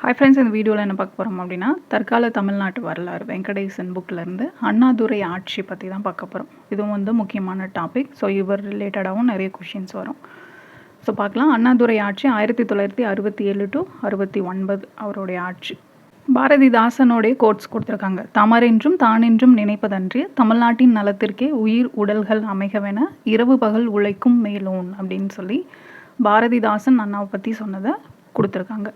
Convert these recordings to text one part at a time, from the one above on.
Hi friends, இந்த வீடியோவில் என்ன பார்க்க போகிறோம் அப்படின்னா, தற்கால தமிழ்நாட்டு வரலாறு வெங்கடேசன் புக்கிலேருந்து அண்ணாதுரை ஆட்சி பற்றி தான் பார்க்க போகிறோம். இதுவும் வந்து முக்கியமான டாபிக். ஸோ இவர் ரிலேட்டடாகவும் நிறைய கொஷின்ஸ் வரும். ஸோ பார்க்கலாம். அண்ணாதுரை ஆட்சி 1967 to 69 அவருடைய ஆட்சி. பாரதிதாசனுடைய கோட்ஸ் கொடுத்துருக்காங்க. தமரென்றும் தானென்றும் நினைப்பதன்றி தமிழ்நாட்டின் நலத்திற்கே உயிர் உடல்கள் அமைகவென இரவு பகல் உழைக்கும் மேலோன் அப்படின்னு சொல்லி பாரதிதாசன் அண்ணாவை பற்றி சொன்னதை கொடுத்துருக்காங்க.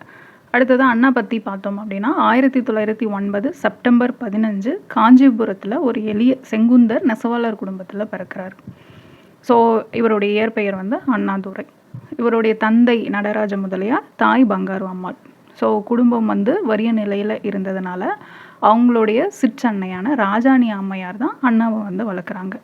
அடுத்தது அண்ணா பற்றி பார்த்தோம் அப்படின்னா 1909 செப்டம்பர் 15 காஞ்சிபுரத்தில் ஒரு எளிய செங்குந்தர் நெசவாளர் குடும்பத்தில் பிறக்கிறார். ஸோ இவருடைய இயற்பெயர் வந்து அண்ணாதுரை. இவருடைய தந்தை நடராஜ முதலியார், தாய் பங்காரு அம்மாள். ஸோ குடும்பம் வந்து வறிய நிலையில் இருந்ததுனால அவங்களுடைய சிற்றன்னையான ராஜாணி அம்மையார் தான் அண்ணாவை வந்து வளர்க்குறாங்க.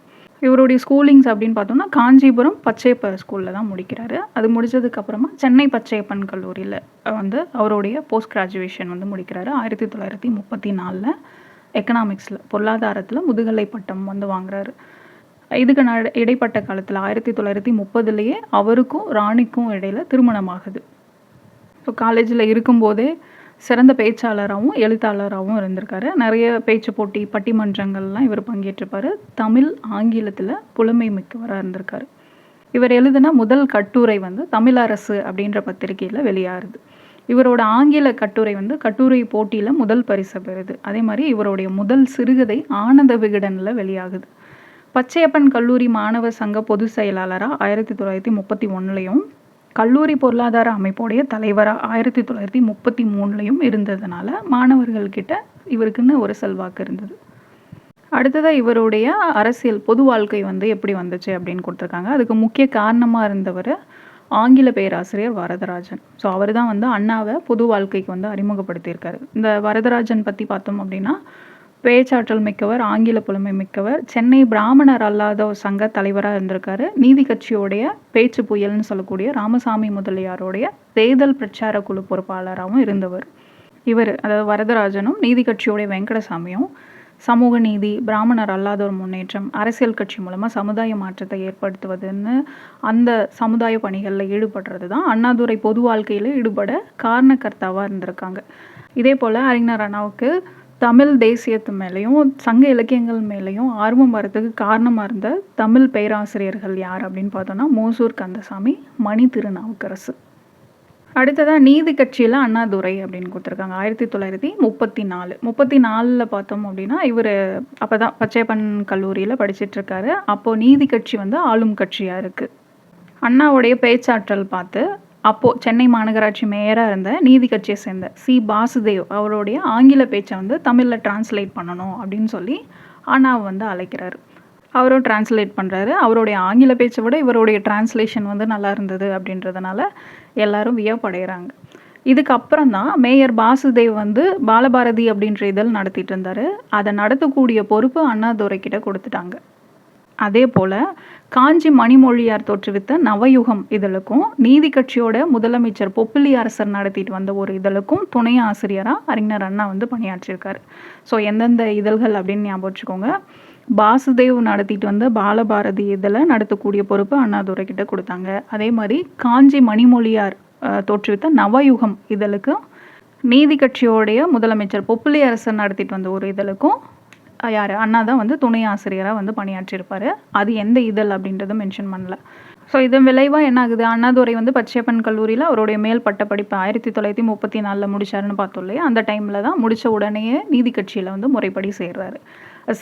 இவருடைய ஸ்கூலிங்ஸ் அப்படின்னு பார்த்தோம்னா காஞ்சிபுரம் பச்சையப்ப ஸ்கூலில் தான் முடிக்கிறாரு. அது முடித்ததுக்கப்புறமா சென்னை பச்சையப்பன் கல்லூரியில் வந்து அவருடைய போஸ்ட் கிராஜுவேஷன் வந்து முடிக்கிறாரு. 1934 எக்கனாமிக்ஸில் பொருளாதாரத்தில் முதுகலை பட்டம் வந்து வாங்குறாரு. இதுக்கு இடைப்பட்ட காலத்தில் 1930 அவருக்கும் ராணிக்கும் இடையில் திருமணம் ஆகுது. ஸோ காலேஜில் இருக்கும்போதே சிறந்த பேச்சாளராகவும் எழுத்தாளராகவும் இருந்திருக்காரு. நிறைய பேச்சு போட்டி பட்டிமன்றங்கள்லாம் இவர் பங்கேற்றிருப்பார். தமிழ் ஆங்கிலத்தில் புலமை மிக்கவராக இருந்திருக்காரு. இவர் எழுதின முதல் கட்டுரை வந்து தமிழரசு அப்படின்ற பத்திரிகையில் வெளியாகுது. இவரோட ஆங்கில கட்டுரை வந்து கட்டுரை போட்டியில் முதல் பரிசு பெறுது. அதே மாதிரி இவருடைய முதல் சிறுகதை ஆனந்த விகடனில் வெளியாகுது. பச்சையப்பன் கல்லூரி மாணவர் சங்க பொதுச் செயலாளராக 1931 கல்லூரி பொருளாதார அமைப்போடைய தலைவராக 1933 இருந்ததுனால மாணவர்கள்கிட்ட இவருக்குன்னு ஒரு செல்வாக்கு இருந்தது. அடுத்ததாக இவருடைய அரசியல் பொது வாழ்க்கை வந்து எப்படி வந்துச்சு அப்படின்னு கொடுத்துருக்காங்க. அதுக்கு முக்கிய காரணமாக இருந்தவர் ஆங்கில பேராசிரியர் வரதராஜன். ஸோ அவர் தான் வந்து அண்ணாவை பொது வாழ்க்கைக்கு வந்து அறிமுகப்படுத்தியிருக்காரு. இந்த வரதராஜன் பற்றி பார்த்தோம் அப்படின்னா பேச்சாற்றல் மிக்கவர், ஆங்கில புலமை மிக்கவர், சென்னை பிராமணர் அல்லாத சங்க தலைவராக இருந்திருக்காரு. நீதி கட்சியோடைய பேச்சு புயல்னு சொல்லக்கூடிய ராமசாமி முதலியாரோடைய தேர்தல் பிரச்சார குழு பொறுப்பாளராகவும் இருந்தவர். இவர் அதாவது வரதராஜனும் நீதி கட்சியோடைய வெங்கடசாமியும் சமூக நீதி, பிராமணர் அல்லாதோர் முன்னேற்றம், அரசியல் கட்சி மூலமாக சமுதாய மாற்றத்தை ஏற்படுத்துவதுன்னு அந்த சமுதாய பணிகளில் ஈடுபடுறது தான் அண்ணாதுரை பொது வாழ்க்கையில் ஈடுபட காரணக்கர்த்தாவாக இருந்திருக்காங்க. இதே போல் அறிஞர் அண்ணாவுக்கு தமிழ் தேசியத்து மேலேயும் சங்க இலக்கியங்கள் மேலேயும் ஆர்வம் வரதுக்கு காரணமாக இருந்த தமிழ் பேராசிரியர்கள் யார் அப்படின்னு பார்த்தோன்னா மோசூர் கந்தசாமி, மணி திருநாவுக்கரசு. அடுத்ததாக நீதி கட்சியில் அண்ணாதுரை அப்படின்னு கொடுத்துருக்காங்க. 1934 பார்த்தோம் அப்படின்னா இவர் அப்போ தான் பச்சையப்பன் கல்லூரியில் படிச்சிட்ருக்காரு. அப்போது நீதி கட்சி வந்து ஆளும் கட்சியாக இருக்குது. அண்ணாவுடைய பேச்சாற்றல் பார்த்து அப்போது சென்னை மாநகராட்சி மேயராக இருந்த நீதி கட்சியை சேர்ந்த சி பாசுதேவ் அவருடைய ஆங்கில பேச்சை வந்து தமிழில் டிரான்ஸ்லேட் பண்ணணும் அப்படின்னு சொல்லி அண்ணாவை வந்து அழைக்கிறாரு. அவரும் டிரான்ஸ்லேட் பண்ணுறாரு. அவருடைய ஆங்கில பேச்சை விட இவருடைய டிரான்ஸ்லேஷன் வந்து நல்லா இருந்தது அப்படின்றதுனால எல்லாரும் வியப்படைகிறாங்க. இதுக்கப்புறம் தான் மேயர் பாசுதேவ் வந்து பாலபாரதி அப்படின்ற இதழ் நடத்திட்டு இருந்தார். அதை நடத்தக்கூடிய பொறுப்பு அண்ணாதுரைக்கிட்ட கொடுத்துட்டாங்க. அதே போல் காஞ்சி மணிமொழியார் தோற்றுவித்த நவயுகம் இதழுக்கும் நீதி கட்சியோட முதலமைச்சர் பொப்பிலி அரசர் நடத்திட்டு வந்த ஒரு இதழுக்கும் துணை ஆசிரியராக அறிஞர் அண்ணா வந்து பணியாற்றியிருக்காரு. ஸோ எந்தெந்த இதழ்கள் அப்படின்னு ஞாபகம் வச்சுக்கோங்க. பாசுதேவ் நடத்திட்டு வந்த பாலபாரதி இதழை நடத்தக்கூடிய பொறுப்பு அண்ணாதுரை கிட்ட கொடுத்தாங்க. அதே மாதிரி காஞ்சி மணிமொழியார் தோற்றுவித்த நவயுகம் இதழுக்கும் நீதி கட்சியோடைய முதலமைச்சர் பொப்பிலி அரசர் நடத்திட்டு வந்த ஒரு இதழுக்கும் யார் அண்ணா தான் வந்து துணை ஆசிரியராக வந்து பணியாற்றியிருப்பார். அது எந்த இதழ் அப்படின்றத மென்ஷன் பண்ணல. ஸோ இதன் விளைவாக என்ன ஆகுது, அண்ணாதுரை வந்து பச்சையப்பன் கல்லூரியில் அவருடைய மேல் பட்ட படிப்பு 1934 முடிச்சாருன்னு பார்த்தோம் இல்லையா. அந்த டைமில் தான் முடித்த உடனேயே நீதி கட்சியில் வந்து முறைப்படி சேர்றாரு.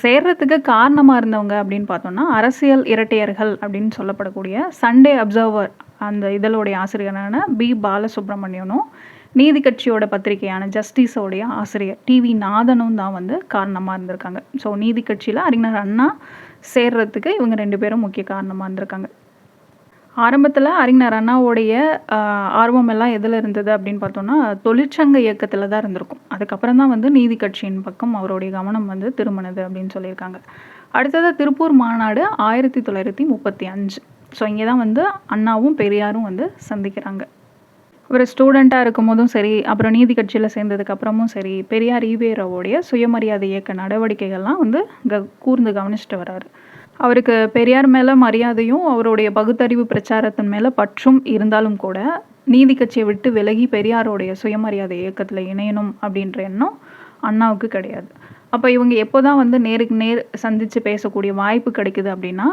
சேர்றதுக்கு காரணமாக இருந்தவங்க அப்படின்னு பார்த்தோம்னா அரசியல் இரட்டையர்கள் அப்படின்னு சொல்லப்படக்கூடிய சண்டே அப்சர்வர் அந்த இதழோடைய ஆசிரியரான பி பாலசுப்ரமணியனும் நீதி கட்சியோட பத்திரிகையான ஜஸ்டிஸோடைய ஆசிரியர் டிவி நாதனும் தான் வந்து காரணமாக இருந்திருக்காங்க. ஸோ நீதி கட்சியில் அறிஞர் அண்ணா சேர்றதுக்கு இவங்க 2 பேரும் முக்கிய காரணமாக இருந்திருக்காங்க. ஆரம்பத்தில் அறிஞர் அண்ணாவோடைய ஆர்வம் எல்லாம் எதில் இருந்தது அப்படின்னு பார்த்தோன்னா தொழிற்சங்க இயக்கத்தில் தான் இருந்திருக்கும். அதுக்கப்புறம் தான் வந்து நீதி கட்சியின் பக்கம் அவருடைய கவனம் வந்து திரும்பினது அப்படின்னு சொல்லியிருக்காங்க. அடுத்தது திருப்பூர் மாநாடு 1935. ஸோ இங்கே தான் வந்து அண்ணாவும் பெரியாரும் வந்து சந்திக்கிறாங்க. ஒரு ஸ்டூடெண்ட்டாக இருக்கும் போதும் சரி, அப்புறம் நீதி கட்சியில் சேர்ந்ததுக்கப்புறமும் சரி, பெரியார் ஈவேராவோடைய சுயமரியாதை இயக்க நடவடிக்கைகள்லாம் வந்து கூர்ந்து கவனிச்சுட்டு வர்றாரு. அவருக்கு பெரியார் மேலே மரியாதையும் அவருடைய பகுத்தறிவு பிரச்சாரத்தின் மேலே பற்றும் இருந்தாலும் கூட நீதி கட்சியை விட்டு விலகி பெரியாரோடைய சுயமரியாதை இயக்கத்தில் இணையணும் அப்படின்ற எண்ணம் அண்ணாவுக்கு கிடையாது. அப்போ இவங்க எப்போ தான் வந்து நேருக்கு நேர் சந்தித்து பேசக்கூடிய வாய்ப்பு கிடைக்குது அப்படின்னா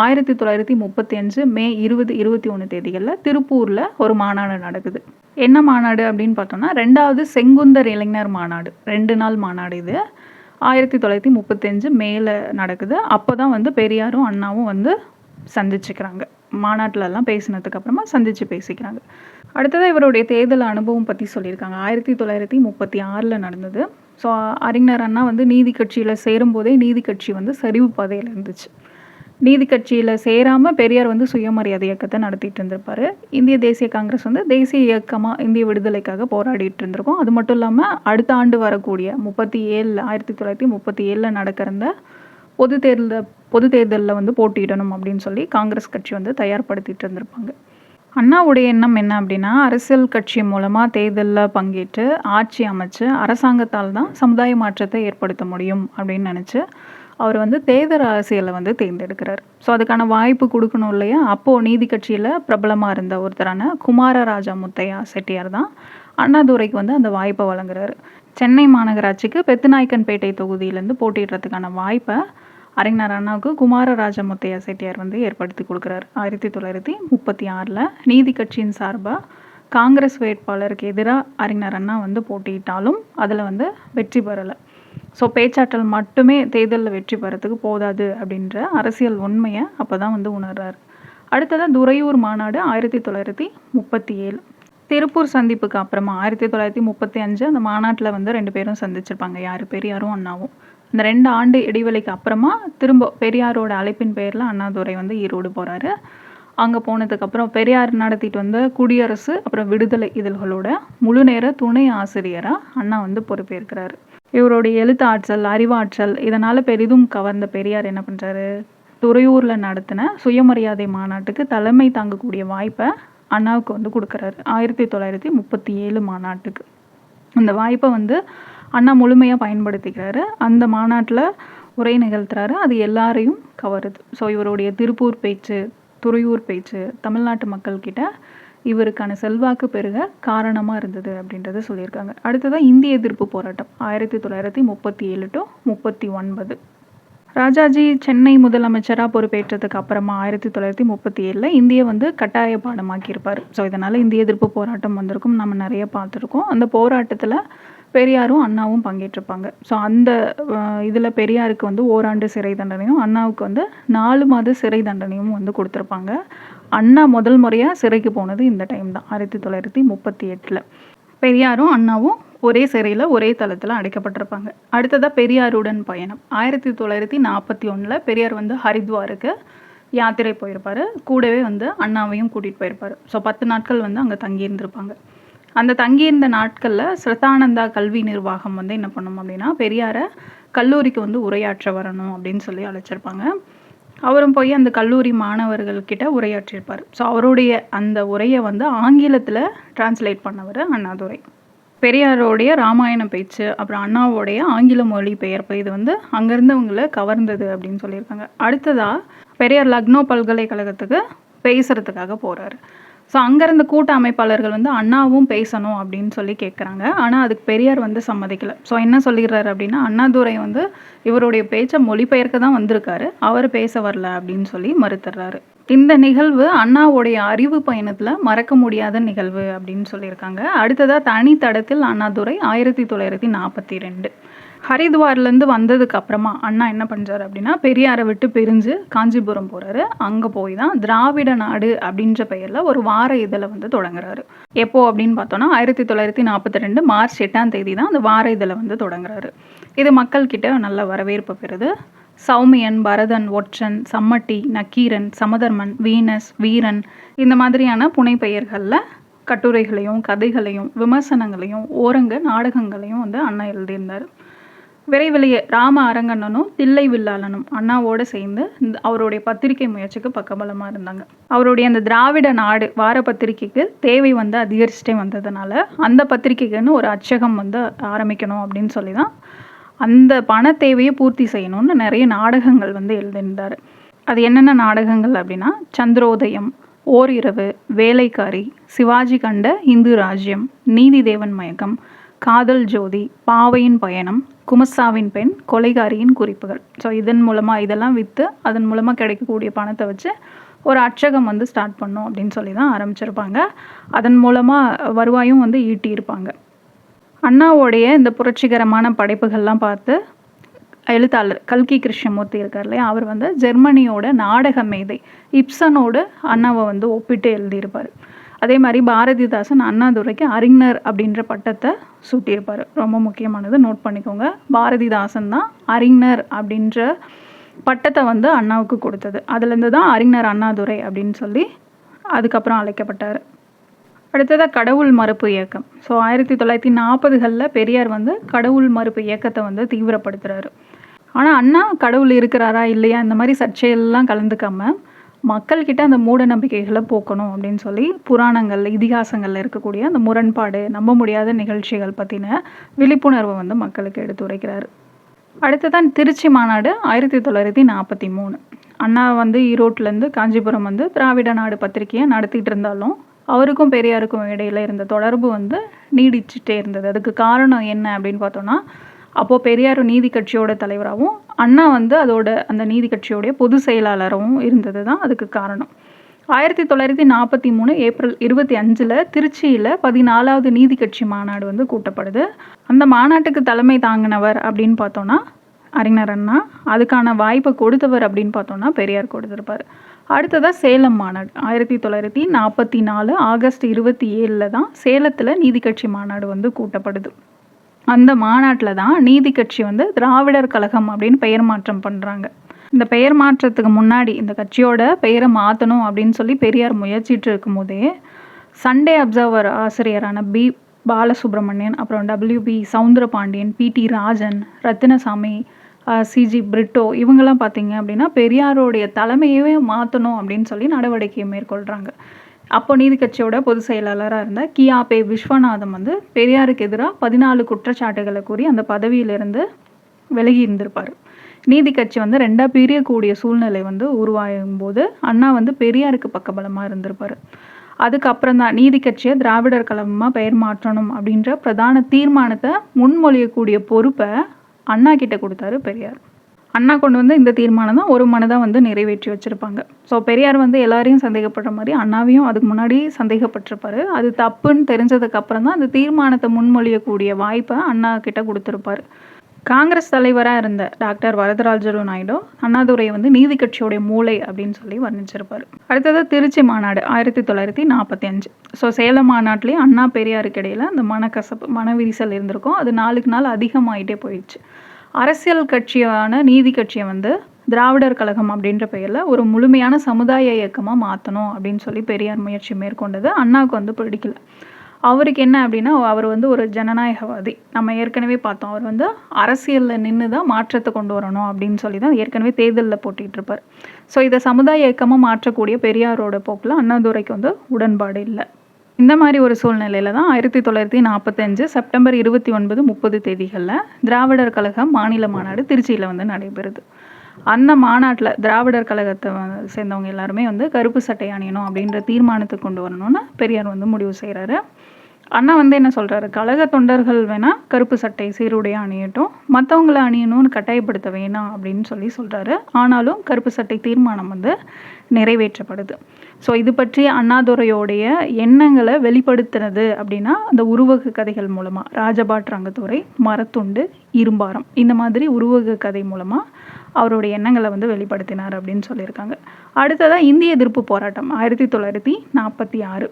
1935 மே 20, 21 தேதிகளில் திருப்பூரில் ஒரு மாநாடு நடக்குது. என்ன மாநாடு அப்படின்னு பார்த்தோம்னா 2வது செங்குந்தர் இளைஞர் மாநாடு. 2 நாள் மாநாடு இது. 1935 மேல நடக்குது. அப்போ தான் வந்து பெரியாரும் அண்ணாவும் வந்து சந்திச்சுக்கிறாங்க. மாநாட்டிலலாம் பேசினதுக்கு அப்புறமா சந்தித்து பேசிக்கிறாங்க. அடுத்ததாக இவருடைய தேர்தல் அனுபவம் பற்றி சொல்லியிருக்காங்க. 1936 நடந்தது. ஸோ அறிஞர் அண்ணா வந்து நீதி கட்சியில் சேரும்போதே நீதி கட்சி வந்து சரிவு பாதையில் இருந்துச்சு. நீதி கட்சியில் சேராமல் பெரியார் வந்து சுயமரியாதை இயக்கத்தை நடத்திட்டு இருந்திருப்பார். இந்திய தேசிய காங்கிரஸ் வந்து தேசிய இயக்கமாக இந்திய விடுதலைக்காக போராடிட்டு இருந்திருக்கோம். அது மட்டும் இல்லாமல் அடுத்த ஆண்டு வரக்கூடிய 1937 நடக்கிற பொது தேர்தலில் வந்து போட்டியிடணும் அப்படின்னு சொல்லி காங்கிரஸ் கட்சி வந்து தயார்படுத்திட்டு இருந்திருப்பாங்க. அண்ணாவுடைய எண்ணம் என்ன அப்படின்னா, அரசியல் கட்சி மூலமாக தேர்தலில் பங்கேற்று ஆட்சி அமைச்சு அரசாங்கத்தால் தான் சமுதாய மாற்றத்தை ஏற்படுத்த முடியும் அப்படின்னு நினச்சி அவர் வந்து தேர்தல் அரசியலை வந்து தேர்ந்தெடுக்கிறார். ஸோ அதுக்கான வாய்ப்பு கொடுக்கணும் இல்லையா? அப்போது நீதி கட்சியில் பிரபலமாக இருந்த ஒருத்தரான குமாரராஜா முத்தையா செட்டியார் தான் அண்ணாதுரைக்கு வந்து அந்த வாய்ப்பை வழங்குறாரு. சென்னை மாநகராட்சிக்கு பெத்துநாயக்கன்பேட்டை தொகுதியிலேருந்து போட்டியிடுறதுக்கான வாய்ப்பை அறிஞர் அண்ணாவுக்கு குமாரராஜ முத்தையா செட்டியார் வந்து ஏற்படுத்தி கொடுக்குறாரு. 1936 நீதி கட்சியின் சார்பாக காங்கிரஸ் வேட்பாளருக்கு எதிராக அறிஞர் அண்ணா வந்து போட்டியிட்டாலும் அதில் வந்து வெற்றி பெறலை. ஸோ பேச்சாற்றல் மட்டுமே தேர்தலில் வெற்றி பெறத்துக்கு போதாது அப்படின்ற அரசியல் உண்மையை அப்போ தான் வந்து உணர்றாரு. அடுத்ததாக துறையூர் மாநாடு 1937. திருப்பூர் சந்திப்புக்கு அப்புறமா 1935 அந்த மாநாட்டில் வந்து 2 பேரும் சந்திச்சிருப்பாங்க. யார்? பெரியாரும் அண்ணாவும். இந்த 2 ஆண்டு இடைவெளிக்கு அப்புறமா திரும்ப பெரியாரோட அழைப்பின் பெயரில் அண்ணாதுரை வந்து ஈரோடு போகிறாரு. அங்கே போனதுக்கப்புறம் பெரியார் நடத்திட்டு வந்த குடியரசு அப்புறம் விடுதலை இதழ்களோட முழு நேர துணை ஆசிரியராக அண்ணா வந்து பொறுப்பேற்கிறாரு. இவருடைய எழுத்தாற்றல், அறிவாற்றல் இதனால் பெரிதும் கவர்ந்த பெரியார் என்ன பண்ணுறாரு, துறையூரில் நடத்தின சுயமரியாதை மாநாட்டுக்கு தலைமை தாங்கக்கூடிய வாய்ப்பை அண்ணாவுக்கு வந்து கொடுக்குறாரு. 1937 மாநாட்டுக்கு அந்த வாய்ப்பை வந்து அண்ணா முழுமையாக பயன்படுத்திக்கிறாரு. அந்த மாநாட்டில் உரை நிகழ்த்துறாரு. அது எல்லாரையும் கவருது. ஸோ இவருடைய திருப்பூர் பேச்சு, துறையூர் பேச்சு தமிழ்நாட்டு மக்கள்கிட்ட இவருக்கான செல்வாக்கு பெருக காரணமாக இருந்தது அப்படின்றத சொல்லியிருக்காங்க. அடுத்ததாக இந்திய எதிர்ப்பு போராட்டம் 1937 to 39. ராஜாஜி சென்னை முதலமைச்சராக பொறுப்பேற்றதுக்கு அப்புறமா 1937 இந்திய வந்து கட்டாய பாடமாக்கியிருப்பார். ஸோ இதனால் இந்திய எதிர்ப்பு போராட்டம் வந்திருக்கும், நம்ம நிறைய பார்த்துருக்கோம். அந்த போராட்டத்தில் பெரியாரும் அண்ணாவும் பங்கேற்றிருப்பாங்க. ஸோ அந்த இதில் பெரியாருக்கு வந்து ஓராண்டு சிறை தண்டனையும் அண்ணாவுக்கு வந்து 4 மாத சிறை தண்டனையும் வந்து கொடுத்துருப்பாங்க. அண்ணா முதல் முறையாக சிறைக்கு போனது இந்த டைம் தான் 1938. பெரியாரும் அண்ணாவும் ஒரே சிறையில் ஒரே தளத்தில் அடைக்கப்பட்டிருப்பாங்க. அடுத்ததாக பெரியாருடன் பயணம் 1941 பெரியார் வந்து ஹரித்வாருக்கு யாத்திரை போயிருப்பார். கூடவே வந்து அண்ணாவையும் கூட்டிகிட்டு போயிருப்பார். ஸோ 10 நாட்கள் வந்து அங்கே தங்கியிருந்திருப்பாங்க. அந்த தங்கியிருந்த நாட்களில் ஸ்ரத்தானந்தா கல்வி நிர்வாகம் வந்து என்ன பண்ணும் அப்படின்னா, பெரியாரை கல்லூரிக்கு வந்து உரையாற்ற வரணும் அப்படின்னு சொல்லி அழைச்சிருப்பாங்க. அவரும் போய் அந்த கல்லூரி மாணவர்கள்கிட்ட உரையாற்றியிருப்பார். ஸோ அவருடைய அந்த உரையை வந்து ஆங்கிலத்தில் டிரான்ஸ்லேட் பண்ணவர் அண்ணாதுரை. பெரியாரோடைய ராமாயண பேச்சு அப்புறம் அண்ணாவோடைய ஆங்கில மொழி பெயர்ப்பு இது வந்து அங்கேருந்தவங்களை கவர்ந்தது அப்படின்னு சொல்லியிருக்காங்க. அடுத்ததாக பெரியார் லக்னோ பல்கலைக்கழகத்துக்கு பேசுகிறதுக்காக போகிறாரு. ஸோ அங்கேருந்த கூட்ட அமைப்பாளர்கள் வந்து அண்ணாவும் பேசணும் அப்படின்னு சொல்லி கேட்குறாங்க. ஆனால் அதுக்கு பெரியார் வந்து சம்மதிக்கலை. ஸோ என்ன சொல்லிடுறாரு அப்படின்னா, அண்ணாதுரை வந்து இவருடைய பேச்சை மொழிபெயர்க்க தான் வந்திருக்காரு, அவர் பேச வரல அப்படின்னு சொல்லி மறுத்துடுறாரு. இந்த நிகழ்வு அண்ணாவுடைய அறிவு பயணத்தில் மறக்க முடியாத நிகழ்வு அப்படின்னு சொல்லியிருக்காங்க. அடுத்ததாக தனித்தடத்தில் அண்ணாதுரை 1942 ஹரித்வார்லேருந்து வந்ததுக்கு அப்புறமா அண்ணா என்ன பண்ணுறாரு அப்படின்னா, பெரியாரை விட்டு பிரிஞ்சு காஞ்சிபுரம் போகிறாரு. அங்கே போய் தான் திராவிட நாடு அப்படின்ற பெயரில் ஒரு வார இதழை வந்து தொடங்குறாரு. எப்போ அப்படின்னு பார்த்தோன்னா 1942 மார்ச் 8ஆம் தேதி தான் அந்த வார இதழை வந்து தொடங்குறாரு. இது மக்கள்கிட்ட நல்ல வரவேற்பு பெறுது. சௌமியன், பரதன், ஒற்றன், சம்மட்டி, நக்கீரன், சமதர்மன், வீனஸ், வீரன் இந்த மாதிரியான புனைப்பெயர்களில் கட்டுரைகளையும் கதைகளையும் விமர்சனங்களையும் ஓரங்க நாடகங்களையும் வந்து அண்ணா எழுதியிருந்தார். விரைவிலேயே ராம அரங்கண்ணனும் தில்லை வில்லாளனும் அண்ணாவோடு சேர்ந்து அவருடைய பத்திரிகை முயற்சிக்கு பக்கபலமாக இருந்தாங்க. அவருடைய அந்த திராவிட நாடு வார பத்திரிகைக்கு தேவை வந்து அதிகரிச்சுட்டே வந்ததுனால அந்த பத்திரிகைக்குன்னு ஒரு அச்சகம் வந்து ஆரம்பிக்கணும் அப்படின்னு சொல்லி தான் அந்த பண தேவையை பூர்த்தி செய்யணும்னு நிறைய நாடகங்கள் வந்து எழுதியிருந்தார். அது என்னென்ன நாடகங்கள் அப்படின்னா, சந்திரோதயம், ஓரிரவு, வேலைக்காரி, சிவாஜி கண்ட இந்து ராஜ்யம், நீதி தேவன் மயக்கம், காதல் ஜோதி, பாவையின் பயணம், குமஸ்தாவின் பெண், கொலைகாரியின் குறிப்புகள். ஸோ இதன் மூலமாக இதெல்லாம் விற்று அதன் மூலமாக கிடைக்கக்கூடிய பணத்தை வச்சு ஒரு அச்சகம் வந்து ஸ்டார்ட் பண்ணோம் அப்படின்னு சொல்லி தான் ஆரம்பிச்சிருப்பாங்க. அதன் மூலமாக வருவாயும் வந்து ஈட்டியிருப்பாங்க. அண்ணாவோடைய இந்த புரட்சிகரமான படைப்புகள்லாம் பார்த்து எழுத்தாளர் கல்கி கிருஷ்ணமூர்த்தி இருக்கார் இல்லையா, அவர் வந்து ஜெர்மனியோட நாடக மேதை இப்சனோடு அண்ணாவை வந்து ஒப்பிட்டு எழுதியிருப்பார். அதே மாதிரி பாரதிதாசன் அண்ணாதுரைக்கு அறிஞர் அப்படின்ற பட்டத்தை சூட்டியிருப்பார். ரொம்ப முக்கியமானது, நோட் பண்ணிக்கோங்க. பாரதிதாசன் தான் அறிஞர் அப்படின்ற பட்டத்தை வந்து அண்ணாவுக்கு கொடுத்தது. அதுலேருந்து தான் அறிஞர் அண்ணாதுரை அப்படின்னு சொல்லி அதுக்கப்புறம் அழைக்கப்பட்டார். அடுத்ததாக கடவுள் மறுப்பு இயக்கம். ஸோ 1940களில் பெரியார் வந்து கடவுள் மறுப்பு இயக்கத்தை வந்து தீவிரப்படுத்துகிறாரு. ஆனால் அண்ணா கடவுள் இருக்கிறாரா இல்லையா இந்த மாதிரி சர்ச்சையெல்லாம் கலந்துக்காமல் மக்கள்கிட்ட அந்த மூட நம்பிக்கைகளை போக்கணும் அப்படின்னு சொல்லி புராணங்கள், இதிகாசங்களில் இருக்கக்கூடிய அந்த முரண்பாடு, நம்ப முடியாத நிகழ்ச்சிகள் பற்றின விழிப்புணர்வை வந்து மக்களுக்கு எடுத்துரைக்கிறாரு. அடுத்ததான் திருச்சி மாநாடு 1943. அண்ணா வந்து ஈரோட்டிலேருந்து காஞ்சிபுரம் வந்து திராவிட நாடு பத்திரிகையை நடத்திட்டு இருந்தாலும் அவருக்கும் பெரியாருக்கும் இடையில் இருந்த தொடர்பு வந்து நீடிச்சுட்டே இருந்தது. அதுக்கு காரணம் என்ன அப்படின்னு பார்த்தோன்னா, அப்போது பெரியார் நீதி கட்சியோட தலைவராகவும் அண்ணா வந்து அதோட அந்த நீதி கட்சியோடைய பொதுச் செயலாளராகவும் இருந்தது தான் அதுக்கு காரணம். 1943 ஏப்ரல் 25 திருச்சியில் 14வது நீதி கட்சி மாநாடு வந்து கூட்டப்படுது. அந்த மாநாட்டுக்கு தலைமை தாங்கினவர் அப்படின்னு பார்த்தோன்னா அறிஞர் அண்ணா. அதுக்கான வாய்ப்பை கொடுத்தவர் அப்படின்னு பார்த்தோன்னா பெரியார் கொடுத்துருப்பார். அடுத்ததாக சேலம் மாநாடு 1944 ஆகஸ்ட் 27 தான் சேலத்தில் நீதி கட்சி மாநாடு வந்து கூட்டப்படுது. அந்த மாநாட்டில் தான் நீதி கட்சி வந்து திராவிடர் கழகம் அப்படின்னு பெயர் மாற்றம் பண்ணுறாங்க. இந்த பெயர் மாற்றத்துக்கு முன்னாடி இந்த கட்சியோட பெயரை மாற்றணும் அப்படின்னு சொல்லி பெரியார் முயற்சிட்டு இருக்கும் போதே சண்டே அப்சர்வர் ஆசிரியரான பி பாலசுப்ரமணியன், அப்புறம் WB Soundarapandian, PT Rajan, Rathinasamy, CG Britto இவங்கெல்லாம் பார்த்தீங்க அப்படின்னா பெரியாரோடைய தலைமையவே மாற்றணும் அப்படின்னு சொல்லி நடவடிக்கையை மேற்கொள்கிறாங்க. அப்போ நீதி கட்சியோட பொதுச் செயலாளராக இருந்த கியாபே விஸ்வநாதம் வந்து பெரியாருக்கு எதிராக 14 குற்றச்சாட்டுகளை கூறி அந்த பதவியிலிருந்து விலகி இருந்திருப்பார். நீதி கட்சி வந்து 2 பிரியக்கூடிய சூழ்நிலை வந்து உருவாகும் போது அண்ணா வந்து பெரியாருக்கு பக்கபலமாக இருந்திருப்பார். அதுக்கப்புறம் தான் நீதி கட்சியை திராவிடர் கழகமாக பெயர் மாற்றணும் அப்படின்ற பிரதான தீர்மானத்தை முன்மொழியக்கூடிய பொறுப்பை அண்ணா கிட்ட கொடுத்தாரு பெரியார். அண்ணா கொண்டு வந்து இந்த தீர்மானம் தான் ஒரு மனதாக வந்து நிறைவேற்றி வச்சுருப்பாங்க. ஸோ பெரியார் வந்து எல்லாரையும் சந்தேகப்படுற மாதிரி அண்ணாவையும் அதுக்கு முன்னாடி சந்தேகப்பட்டிருப்பாரு. அது தப்புன்னு தெரிஞ்சதுக்கு அப்புறம் தான் அந்த தீர்மானத்தை முன்மொழியக்கூடிய வாய்ப்பை அண்ணா கிட்ட கொடுத்துருப்பாரு. காங்கிரஸ் தலைவராக இருந்த டாக்டர் வரதராஜலு நாயுடு அண்ணாதுரையை வந்து நீதி கட்சியோடைய மூளை அப்படின்னு சொல்லி வர்ணிச்சிருப்பார். அடுத்தது திருச்சி மாநாடு 1945. ஸோ சேலம் மாநாட்டிலேயே அண்ணா பெரியாருக்கு இடையில் அந்த மனக்கசப்பு, மனவிரிசல் இருந்திருக்கும். அது நாளுக்கு நாள் அதிகமாகிட்டே போயிடுச்சு. அரசியல் கட்சியான நீதி கட்சியை வந்து திராவிடர் கழகம் அப்படின்ற பெயரில் ஒரு முழுமையான சமுதாய இயக்கமாக மாற்றணும் அப்படின்னு சொல்லி பெரியார் முயற்சி மேற்கொண்டது அண்ணாவுக்கு வந்து பிடிக்கல. அவருக்கு என்ன அப்படின்னா, அவர் வந்து ஒரு ஜனநாயகவாதி. நம்ம ஏற்கனவே பார்த்தோம், அவர் வந்து அரசியலில் நின்று தான் மாற்றத்தை கொண்டு வரணும் அப்படின்னு சொல்லி தான் ஏற்கனவே தேர்தலில் போட்டிகிட்டு இருப்பார். ஸோ இதை சமுதாய இயக்கமாக மாற்றக்கூடிய பெரியாரோட போக்கில் அண்ணாதுரைக்கு வந்து உடன்பாடு இல்லை. இந்த மாதிரி ஒரு சூழ்நிலையில் தான் 1945 செப்டம்பர் 29, 30 தேதிகளில் திராவிடர் கழகம் மாநில மாநாடு திருச்சியில் வந்து நடைபெறுது. அந்த மாநாட்டில் திராவிடர் கழகத்தை சேர்ந்தவங்க எல்லாருமே வந்து கருப்பு சட்டை அணியணும் அப்படின்ற தீர்மானத்தை கொண்டு வரணும்னு பெரியார் வந்து முடிவு செய்கிறாரு. அண்ணா வந்து என்ன சொல்கிறாரு, கழக தொண்டர்கள் வேணால் கருப்பு சட்டை சீருடைய அணியட்டும், மற்றவங்களை அணியணும்னு கட்டாயப்படுத்த வேணாம் அப்படின்னு சொல்லி சொல்கிறாரு. ஆனாலும் கருப்பு சட்டை தீர்மானம் வந்து நிறைவேற்றப்படுது. ஸோ இது பற்றி அண்ணாதுரையோடைய எண்ணங்களை வெளிப்படுத்துறது அப்படின்னா அந்த உருவக கதைகள் மூலமாக ராஜபாட் ரங்கத்துறை, மரத்துண்டு, இரும்பாரம் இந்த மாதிரி உருவக கதை மூலமாக அவருடைய எண்ணங்களை வந்து வெளிப்படுத்தினார் அப்படின்னு சொல்லியிருக்காங்க. அடுத்ததாக இந்திய எதிர்ப்பு போராட்டம் 1946.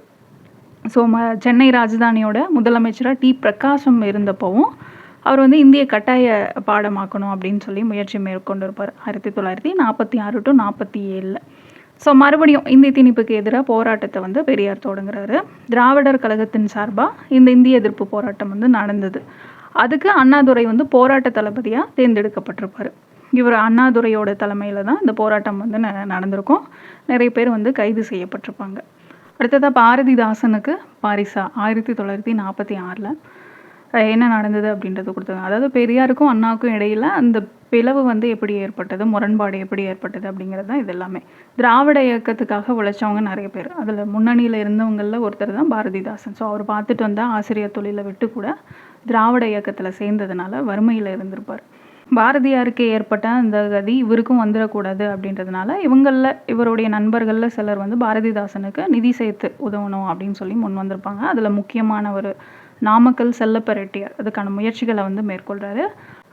ஸோ சென்னை ராஜதானியோட முதலமைச்சராக டி பிரகாசம் இருந்தப்போவும் அவர் வந்து இந்திய கட்டாய பாடமாக்கணும் அப்படின்னு சொல்லி முயற்சி மேற்கொண்டிருப்பார் 1946 to 47. ஸோ மறுபடியும் இந்திய திணிப்புக்கு எதிராக போராட்டத்தை வந்து பெரியார் தொடங்குறாரு. திராவிடர் கழகத்தின் சார்பாக இந்த இந்திய எதிர்ப்பு போராட்டம் வந்து நடந்தது. அதுக்கு அண்ணாதுரை வந்து போராட்ட தளபதியாக தேர்ந்தெடுக்கப்பட்டிருப்பார். இவர் அண்ணாதுரையோட தலைமையில் தான் இந்த போராட்டம் வந்து நடந்திருக்கும். நிறைய பேர் வந்து கைது செய்யப்பட்டிருப்பாங்க. அடுத்ததாக பாரதிதாசனுக்கு பாரிசா 1946. என்ன நடந்தது அப்படின்றது கொடுத்தாங்க. அதாவது பெரியாருக்கும் அண்ணாவுக்கும் இடையில அந்த பிளவு வந்து எப்படி ஏற்பட்டது, முரண்பாடு எப்படி ஏற்பட்டது அப்படிங்கிறது தான் இது எல்லாமே. திராவிட இயக்கத்துக்காக உழைச்சவங்க நிறைய பேர். அதில் முன்னணியில் இருந்தவங்களில் ஒருத்தர் தான் பாரதிதாசன். ஸோ அவர் பார்த்துட்டு வந்தால் ஆசிரியர் தொழிலை விட்டு கூட திராவிட இயக்கத்தில் சேர்ந்ததுனால வறுமையில் இருந்திருப்பார். பாரதியாருக்கு ஏற்பட்ட அந்த கதி இவருக்கும் வந்துடக்கூடாது அப்படின்றதுனால இவருடைய நண்பர்களில் சிலர் வந்து பாரதிதாசனுக்கு நிதி சேர்த்து உதவணும் அப்படின்னு சொல்லி முன் வந்திருப்பாங்க. அதில் முக்கியமான ஒரு நாமக்கல் செல்லப்ப ரெட்டியார் அதுக்கான முயற்சிகளை வந்து மேற்கொள்கிறாரு.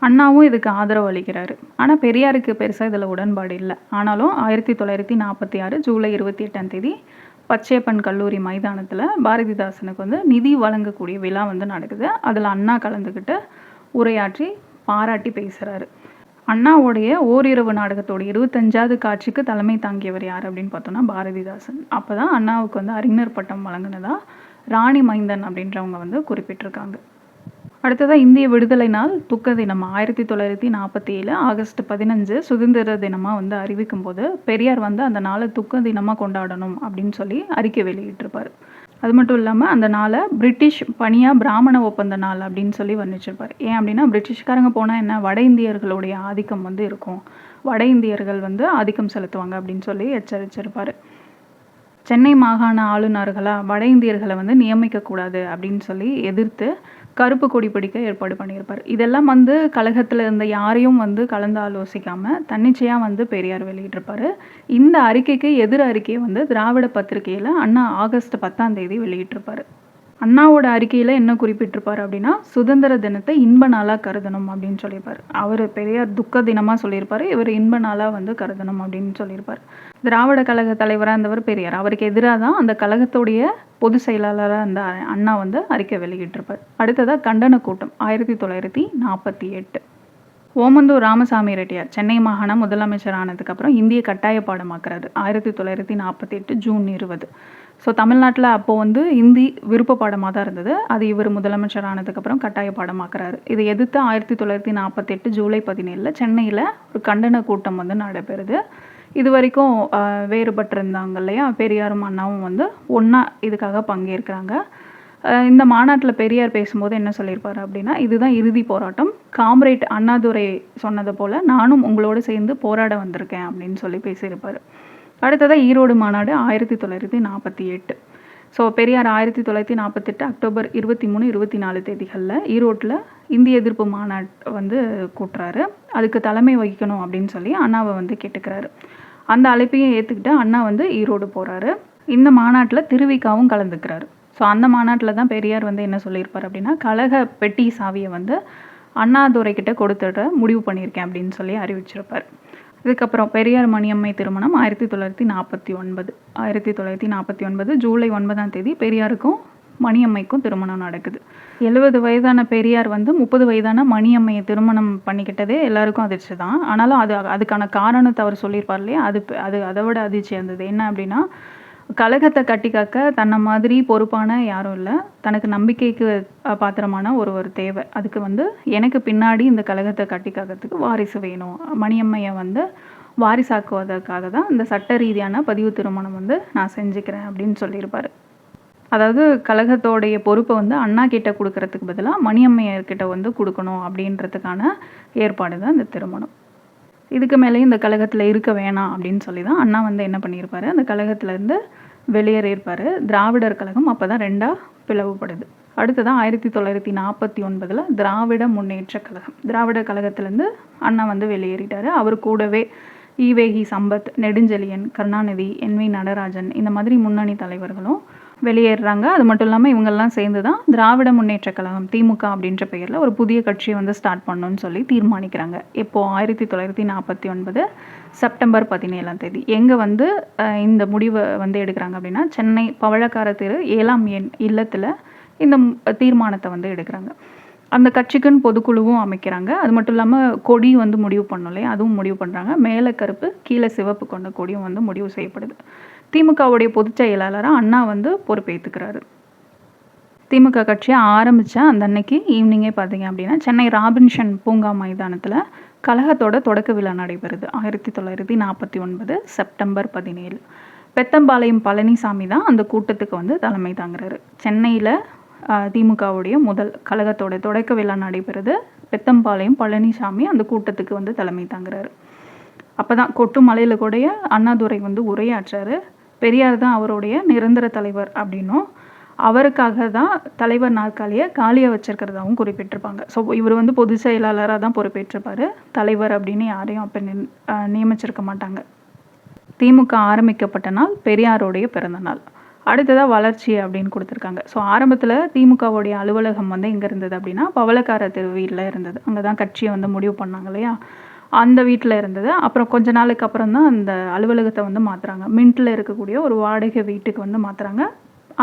அண்ணாவும் இதுக்கு ஆதரவு அளிக்கிறாரு. ஆனால் பெரியாருக்கு பெருசாக இதில் உடன்பாடு இல்லை. ஆனாலும் 1946 ஜூலை 28 பச்சையப்பன் கல்லூரி மைதானத்தில் பாரதிதாசனுக்கு வந்து நிதி வழங்கக்கூடிய விழா வந்து நடக்குது. அதில் அண்ணா கலந்துக்கிட்டு உரையாற்றி பாராட்டி பேசுகிறாரு. அண்ணாவுடைய ஓரிரவு நாடகத்தோட 25வது காட்சிக்கு தலைமை தாங்கியவர் யார் அப்படின்னு பார்த்தோன்னா பாரதிதாசன். அப்போ தான் அண்ணாவுக்கு வந்து அறிஞர் பட்டம் வழங்கினதா ராணி மைந்தன் அப்படின்றவங்க வந்து குறிப்பிட்டிருக்காங்க. அடுத்ததாக இந்திய விடுதலை நாள் துக்க தினம் 1947 ஆகஸ்ட் 15 சுதந்திர தினமாக வந்து அறிவிக்கும் போது பெரியார் வந்து அந்த நாளை துக்க தினமாக கொண்டாடணும் அப்படின்னு சொல்லி அறிக்கை வெளியிட்டிருப்பார். அது மட்டும் இல்லாமல் அந்த நாளை பிரிட்டிஷ் பனியா பிராமண ஒப்பந்த நாள் அப்படின்னு சொல்லி வர்ணிச்சிருப்பார். ஏன் அப்படின்னா பிரிட்டிஷ்காரங்க போனால் என்ன, வட இந்தியர்களுடைய ஆதிக்கம் வந்து இருக்கும், வட இந்தியர்கள் வந்து ஆதிக்கம் செலுத்துவாங்க அப்படின்னு சொல்லி எச்சரிச்சிருப்பார். சென்னை மாகாண ஆளுநர்களாக வட இந்தியர்களை வந்து நியமிக்கக்கூடாது அப்படின்னு சொல்லி எதிர்த்து கருப்பு கொடி பிடிக்க ஏற்பாடு பண்ணியிருப்பார். இதெல்லாம் வந்து கழகத்தில் இருந்த யாரையும் வந்து கலந்து ஆலோசிக்காமல் தன்னிச்சையாக வந்து பெரியார் வெளியிட்டிருப்பார். இந்த அறிக்கைக்கு எதிர் அறிக்கையை வந்து திராவிட பத்திரிகையில் அண்ணா ஆகஸ்ட் 10 வெளியிட்டிருப்பார். அண்ணாவோட அறிக்கையில் என்ன குறிப்பிட்டிருப்பார் அப்படின்னா, சுதந்திர தினத்தை இன்ப நாளாக கருதணும் அப்படின்னு சொல்லியிருப்பார். அவர் பெரியார் துக்க தினமாக சொல்லியிருப்பார், இவர் இன்ப நாளாக வந்து கருதணும் அப்படின்னு சொல்லியிருப்பார். திராவிட கழக தலைவராக இருந்தவர் பெரியார். அவருக்கு எதிராக தான் அந்த கழகத்துடைய பொதுச் செயலாளராக அந்த அண்ணா வந்து அறிக்கை வெளியிட்டிருப்பார். அடுத்ததாக கண்டன கூட்டம் 1948. ஓமந்தூர் ராமசாமி ரெட்டியார் சென்னை மாகாண முதலமைச்சர் ஆனதுக்கப்புறம் இந்திய கட்டாய பாடமாக்குறாரு 1948 ஜூன் 20. ஸோ தமிழ்நாட்டில் அப்போது வந்து இந்தி விருப்ப பாடமாக தான் இருந்தது. அது இவர் முதலமைச்சர் ஆனதுக்கப்புறம் கட்டாய பாடமாக்குறாரு. இதை எதிர்த்து 1948 ஜூலை 17 சென்னையில் ஒரு கண்டன கூட்டம் வந்து நடைபெறுது. இது வரைக்கும் வேறுபட்டிருந்தாங்க இல்லையா, பெரியாரும் அண்ணாவும் வந்து ஒன்றா இதுக்காக பங்கேற்கிறாங்க. இந்த மாநாட்டில் பெரியார் பேசும்போது என்ன சொல்லியிருப்பார் அப்படின்னா, இதுதான் இறுதி போராட்டம், காம்ரேட் அண்ணாதுரை சொன்னது போல் நானும் உங்களோடு சேர்ந்து போராட வந்திருக்கேன் அப்படின்னு சொல்லி பேசியிருப்பார். அடுத்ததாக ஈரோடு மாநாடு 1948. ஸோ பெரியார் 1948 அக்டோபர் 23, 24 தேதிகளில் ஈரோட்டில் இந்திய எதிர்ப்பு மாநாடு வந்து கூட்டுறாரு. அதுக்கு தலைமை வகிக்கணும் அப்படின்னு சொல்லி அண்ணாவை வந்து கேட்டுக்கிறாரு. அந்த அழைப்பையும் ஏற்றுக்கிட்டு அண்ணா வந்து ஈரோடு போகிறாரு. இந்த மாநாட்டில் திருவிக்காவும் கலந்துக்கிறாரு. ஸோ அந்த மாநாட்டில் தான் பெரியார் வந்து என்ன சொல்லியிருப்பார் அப்படின்னா, கழக பெட்டி சாவியை வந்து அண்ணாதுரைக்கிட்ட கொடுத்துட முடிவு பண்ணியிருக்கேன் அப்படின்னு சொல்லி அறிவிச்சிருப்பார். இதுக்கப்புறம் பெரியார் மணியம்மை திருமணம் 1949. 1949 ஜூலை 9 பெரியாருக்கும் மணியம்மைக்கும் திருமணம் நடக்குது. 70 வயதான பெரியார் வந்து 30 வயதான மணியம்மையை திருமணம் பண்ணிக்கிட்டதே எல்லாருக்கும் அதிர்ச்சி தான். ஆனாலும் அதுக்கான காரணத்தை அவர் சொல்லியிருப்பார் இல்லையா, அதை விட அதிர்ச்சி இருந்தது. என்ன அப்படின்னா, கழகத்தை கட்டி காக்க தன்னை மாதிரி பொறுப்பான யாரும் இல்லை, தனக்கு நம்பிக்கைக்கு பாத்திரமான ஒருவர் தேவை. அதுக்கு வந்து எனக்கு பின்னாடி இந்த கழகத்தை கட்டி காக்கிறதுக்கு வாரிசு வேணும், மணியம்மையை வந்து வாரிசாக்குவதற்காக தான் இந்த சட்ட ரீதியான பதிவு திருமணம் வந்து நான் செஞ்சுக்கிறேன் அப்படின்னு சொல்லியிருப்பார். அதாவது கழகத்தோடைய பொறுப்பை வந்து அண்ணா கிட்ட கொடுக்கறதுக்கு பதிலாக மணியம்மையர்கிட்ட வந்து கொடுக்கணும் அப்படின்றதுக்கான ஏற்பாடு தான் இந்த திருமணம். இதுக்கு மேலேயும் இந்த கழகத்தில் இருக்க வேணாம் அப்படின்னு சொல்லி தான் அண்ணா வந்து என்ன பண்ணியிருப்பார், அந்த கழகத்திலேருந்து வெளியேறியிருப்பார். திராவிடர் கழகம் அப்போ தான் 2ஆக பிளவுபடுது. அடுத்ததான் 1949 திராவிட முன்னேற்ற கழகம். திராவிட கழகத்திலேருந்து அண்ணா வந்து வெளியேறிட்டார். அவர் கூடவே ஈவேகி சம்பத், நெடுஞ்செழியன், கருணாநிதி, NV நடராஜன் இந்த மாதிரி முன்னணி தலைவர்களும் வெளியேறுறாங்க. அது மட்டும் இல்லாமல் இவங்கெல்லாம் சேர்ந்து தான் திராவிட முன்னேற்ற கழகம் திமுக அப்படின்ற பெயரில் ஒரு புதிய கட்சியை வந்து ஸ்டார்ட் பண்ணணும்னு சொல்லி தீர்மானிக்கிறாங்க. இப்போது 1949 செப்டம்பர் 17 எங்கே வந்து இந்த முடிவை வந்து எடுக்கிறாங்க அப்படின்னா, சென்னை பவழக்கார தெரு 7ஆம் எண் இல்லத்தில் இந்த தீர்மானத்தை வந்து எடுக்கிறாங்க. அந்த கட்சிக்குன்னு பொதுக்குழுவும் அமைக்கிறாங்க. அது மட்டும் இல்லாமல் கொடி வந்து முடிவு பண்ணணும் இல்லையா, அதுவும் முடிவு பண்ணுறாங்க. மேலே கருப்பு கீழே சிவப்பு கொண்ட கொடியும் வந்து முடிவு செய்யப்படுது. திமுகவுடைய பொதுச் செயலாளராக அண்ணா வந்து பொறுப்பேற்றுக்கிறாரு. திமுக கட்சியை ஆரம்பித்த அந்த அன்னைக்கு ஈவினிங்கே பார்த்தீங்க அப்படின்னா சென்னை ராபின்சன் பூங்கா மைதானத்தில் கழகத்தோட தொடக்க விழா நடைபெறுது. 1949 செப்டம்பர் 17. பெத்தம்பாளையம் பழனிசாமி தான் அந்த கூட்டத்துக்கு வந்து தலைமை தாங்குறாரு. சென்னையில் திமுகவுடைய முதல் கழகத்தோட தொடக்க விழா நடைபெறுது. பெத்தம்பாளையம் பழனிசாமி அந்த கூட்டத்துக்கு வந்து தலைமை தாங்குறாரு. அப்போ தான் கொட்டு மலையில் கூடைய அண்ணாதுரை வந்து உரையாற்றாரு. பெரியார் தான் அவருடைய நிரந்தர தலைவர் அப்படின்னும், அவருக்காக தான் தலைவர் நாற்காலியை காலியாக வச்சிருக்கிறதாகவும் குறிப்பிட்டிருப்பாங்க. ஸோ இவர் வந்து பொதுச் செயலாளராக தான் பொறுப்பேற்றிருப்பார். தலைவர் அப்படின்னு யாரையும் அப்போ நியமிச்சிருக்க மாட்டாங்க. திமுக ஆரம்பிக்கப்பட்ட நாள் பெரியாருடைய பிறந்த நாள். அடுத்ததாக வளர்ச்சி அப்படின்னு கொடுத்துருக்காங்க. ஸோ ஆரம்பத்தில் திமுகவுடைய அலுவலகம் வந்து எங்கே இருந்தது அப்படின்னா பவளக்கார தெரு வீட்டில் இருந்தது. அங்கே தான் கட்சியை வந்து முடிவு பண்ணாங்க இல்லையா, அந்த வீட்டில் இருந்தது. அப்புறம் கொஞ்ச நாளுக்கு அப்புறம் தான் அந்த அலுவலகத்தை வந்து மாற்றுறாங்க. மின்ட்டில் இருக்கக்கூடிய ஒரு வாடகை வீட்டுக்கு வந்து மாற்றுறாங்க.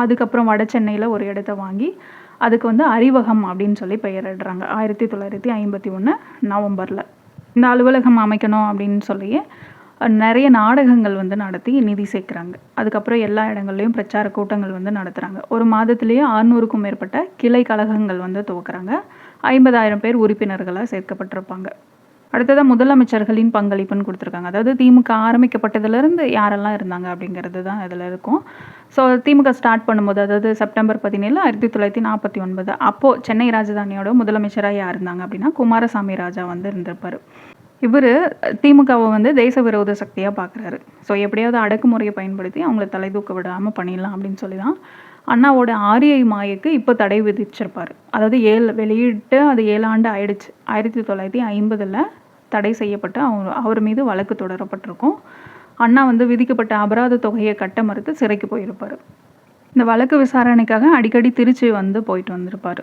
அதுக்கப்புறம் வட சென்னையில் ஒரு இடத்த வாங்கி அதுக்கு வந்து அறிவகம் அப்படின்னு சொல்லி பெயரிடுறாங்க 1951 நவம்பரில். இந்த அலுவலகம் அமைக்கணும் அப்படின்னு சொல்லி நிறைய நாடகங்கள் வந்து நடத்தி நிதி சேர்க்குறாங்க. அதுக்கப்புறம் எல்லா இடங்கள்லையும் பிரச்சார கூட்டங்கள் வந்து நடத்துகிறாங்க. ஒரு மாதத்துலேயே 600க்கும் மேற்பட்ட கிளை கழகங்கள் வந்து துவக்குறாங்க. 50,000 பேர் உறுப்பினர்களாக சேர்க்கப்பட்டிருப்பாங்க. அடுத்ததாக முதலமைச்சர்களின் பங்களிப்புன்னு கொடுத்துருக்காங்க. அதாவது திமுக ஆரம்பிக்கப்பட்டதுலேருந்து யாரெல்லாம் இருந்தாங்க அப்படிங்கிறது தான் இதில் இருக்கும். ஸோ திமுக ஸ்டார்ட் பண்ணும்போது, அதாவது செப்டம்பர் 17 1949, அப்போது சென்னை ராஜதானியோட முதலமைச்சராக யார் இருந்தாங்க அப்படின்னா குமாரசாமி ராஜா வந்து இருந்திருப்பார். இவர் திமுகவை வந்து தேச விரோத சக்தியாக பார்க்குறாரு. ஸோ எப்படியாவது அடக்குமுறையை பயன்படுத்தி அவங்கள தலை தூக்க விடாமல் பண்ணிடலாம் அப்படின்னு சொல்லி தான் அண்ணாவோட ஆரியை மாயக்கு இப்போ தடை விதிச்சிருப்பார். அதாவது வெளியிட்டு அது 7 ஆண்டு ஆயிடுச்சு. 1950 தடை செய்யப்பட்டு அவர் மீது வழக்கு தொடரப்பட்டிருக்கும். அண்ணா வந்து விதிக்கப்பட்ட அபராத தொகையை கட்ட மறுத்து சிறைக்கு போயிருப்பார். இந்த வழக்கு விசாரணைக்காக அடிக்கடி திருச்சி வந்து போயிட்டு வந்திருப்பார்.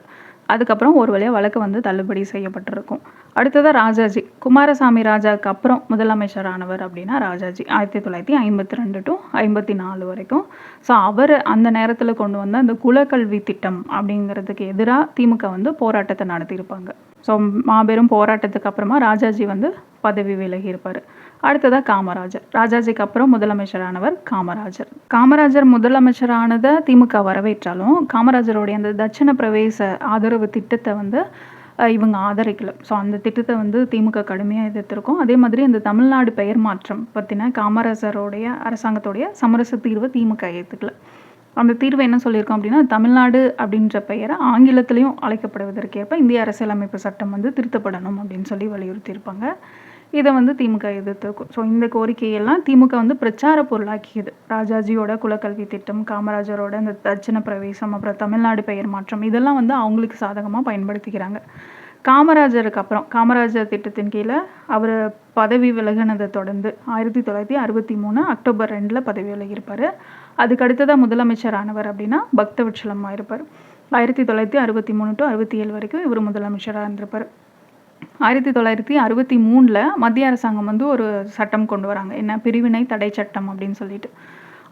அதுக்கப்புறம் ஒரு வழியாக வழக்கு வந்து தள்ளுபடி செய்யப்பட்டிருக்கும். அடுத்ததாக ராஜாஜி. குமாரசாமி ராஜாவுக்கு அப்புறம் முதலமைச்சரானவர் அப்படின்னா ராஜாஜி 1952 to 54 வரைக்கும். ஸோ அவர் அந்த நேரத்தில் கொண்டு வந்த அந்த குலக்கல்வி திட்டம் அப்படிங்கிறதுக்கு எதிராக திமுக வந்து போராட்டத்தை நடத்தியிருப்பாங்க. ஸோ மாபெரும் போராட்டத்துக்கு அப்புறமா ராஜாஜி வந்து பதவி விலகி இருப்பார். அடுத்ததாக காமராஜர். ராஜாஜிக்கு அப்புறம் முதலமைச்சரானவர் காமராஜர். காமராஜர் முதலமைச்சரானதை திமுக வரவேற்றாலும் காமராஜருடைய அந்த தட்சிண பிரவேச ஆதரவு திட்டத்தை வந்து இவங்க ஆதரிக்கலை. ஸோ அந்த திட்டத்தை வந்து திமுக கடுமையாக எதிர்த்திருக்கும். அதே மாதிரி இந்த தமிழ்நாடு பெயர் மாற்றம் பற்றின காமராஜருடைய அரசாங்கத்துடைய சமரச தீர்வை திமுக ஏற்றுக்கல. அந்த தீர்வு என்ன சொல்லியிருக்கோம் அப்படின்னா, தமிழ்நாடு அப்படின்ற பெயரை ஆங்கிலத்திலையும் அழைக்கப்படுவதற்கேற்ப இந்திய அரசியலமைப்பு சட்டம் வந்து திருத்தப்படணும் அப்படின்னு சொல்லி வலியுறுத்தியிருப்பாங்க. இதை வந்து திமுக எதிர்த்திருக்கும். ஸோ இந்த கோரிக்கையெல்லாம் திமுக வந்து பிரச்சார பொருளாக்கியது. ராஜாஜியோட குலக்கல்வி திட்டம், காமராஜரோட இந்த தட்சிண பிரவேசம், அப்புறம் தமிழ்நாடு பெயர் மாற்றம், இதெல்லாம் வந்து அவங்களுக்கு சாதகமாக பயன்படுத்திக்கிறாங்க. காமராஜருக்கு அப்புறம் காமராஜர் திட்டத்தின் கீழே அவர் பதவி விலகினதை தொடர்ந்து 1963 அக்டோபர் 2 பதவி விலகியிருப்பார். அதுக்கு அடுத்ததாக முதலமைச்சரானவர் அப்படின்னா பக்தவட்சலமாக இருப்பார். 1963 to 67 வரைக்கும் இவர் முதலமைச்சராக இருந்திருப்பார். 1963 மத்திய அரசாங்கம் வந்து ஒரு சட்டம் கொண்டு வராங்க. என்ன, பிரிவினை தடை சட்டம் அப்படின்னு சொல்லிட்டு.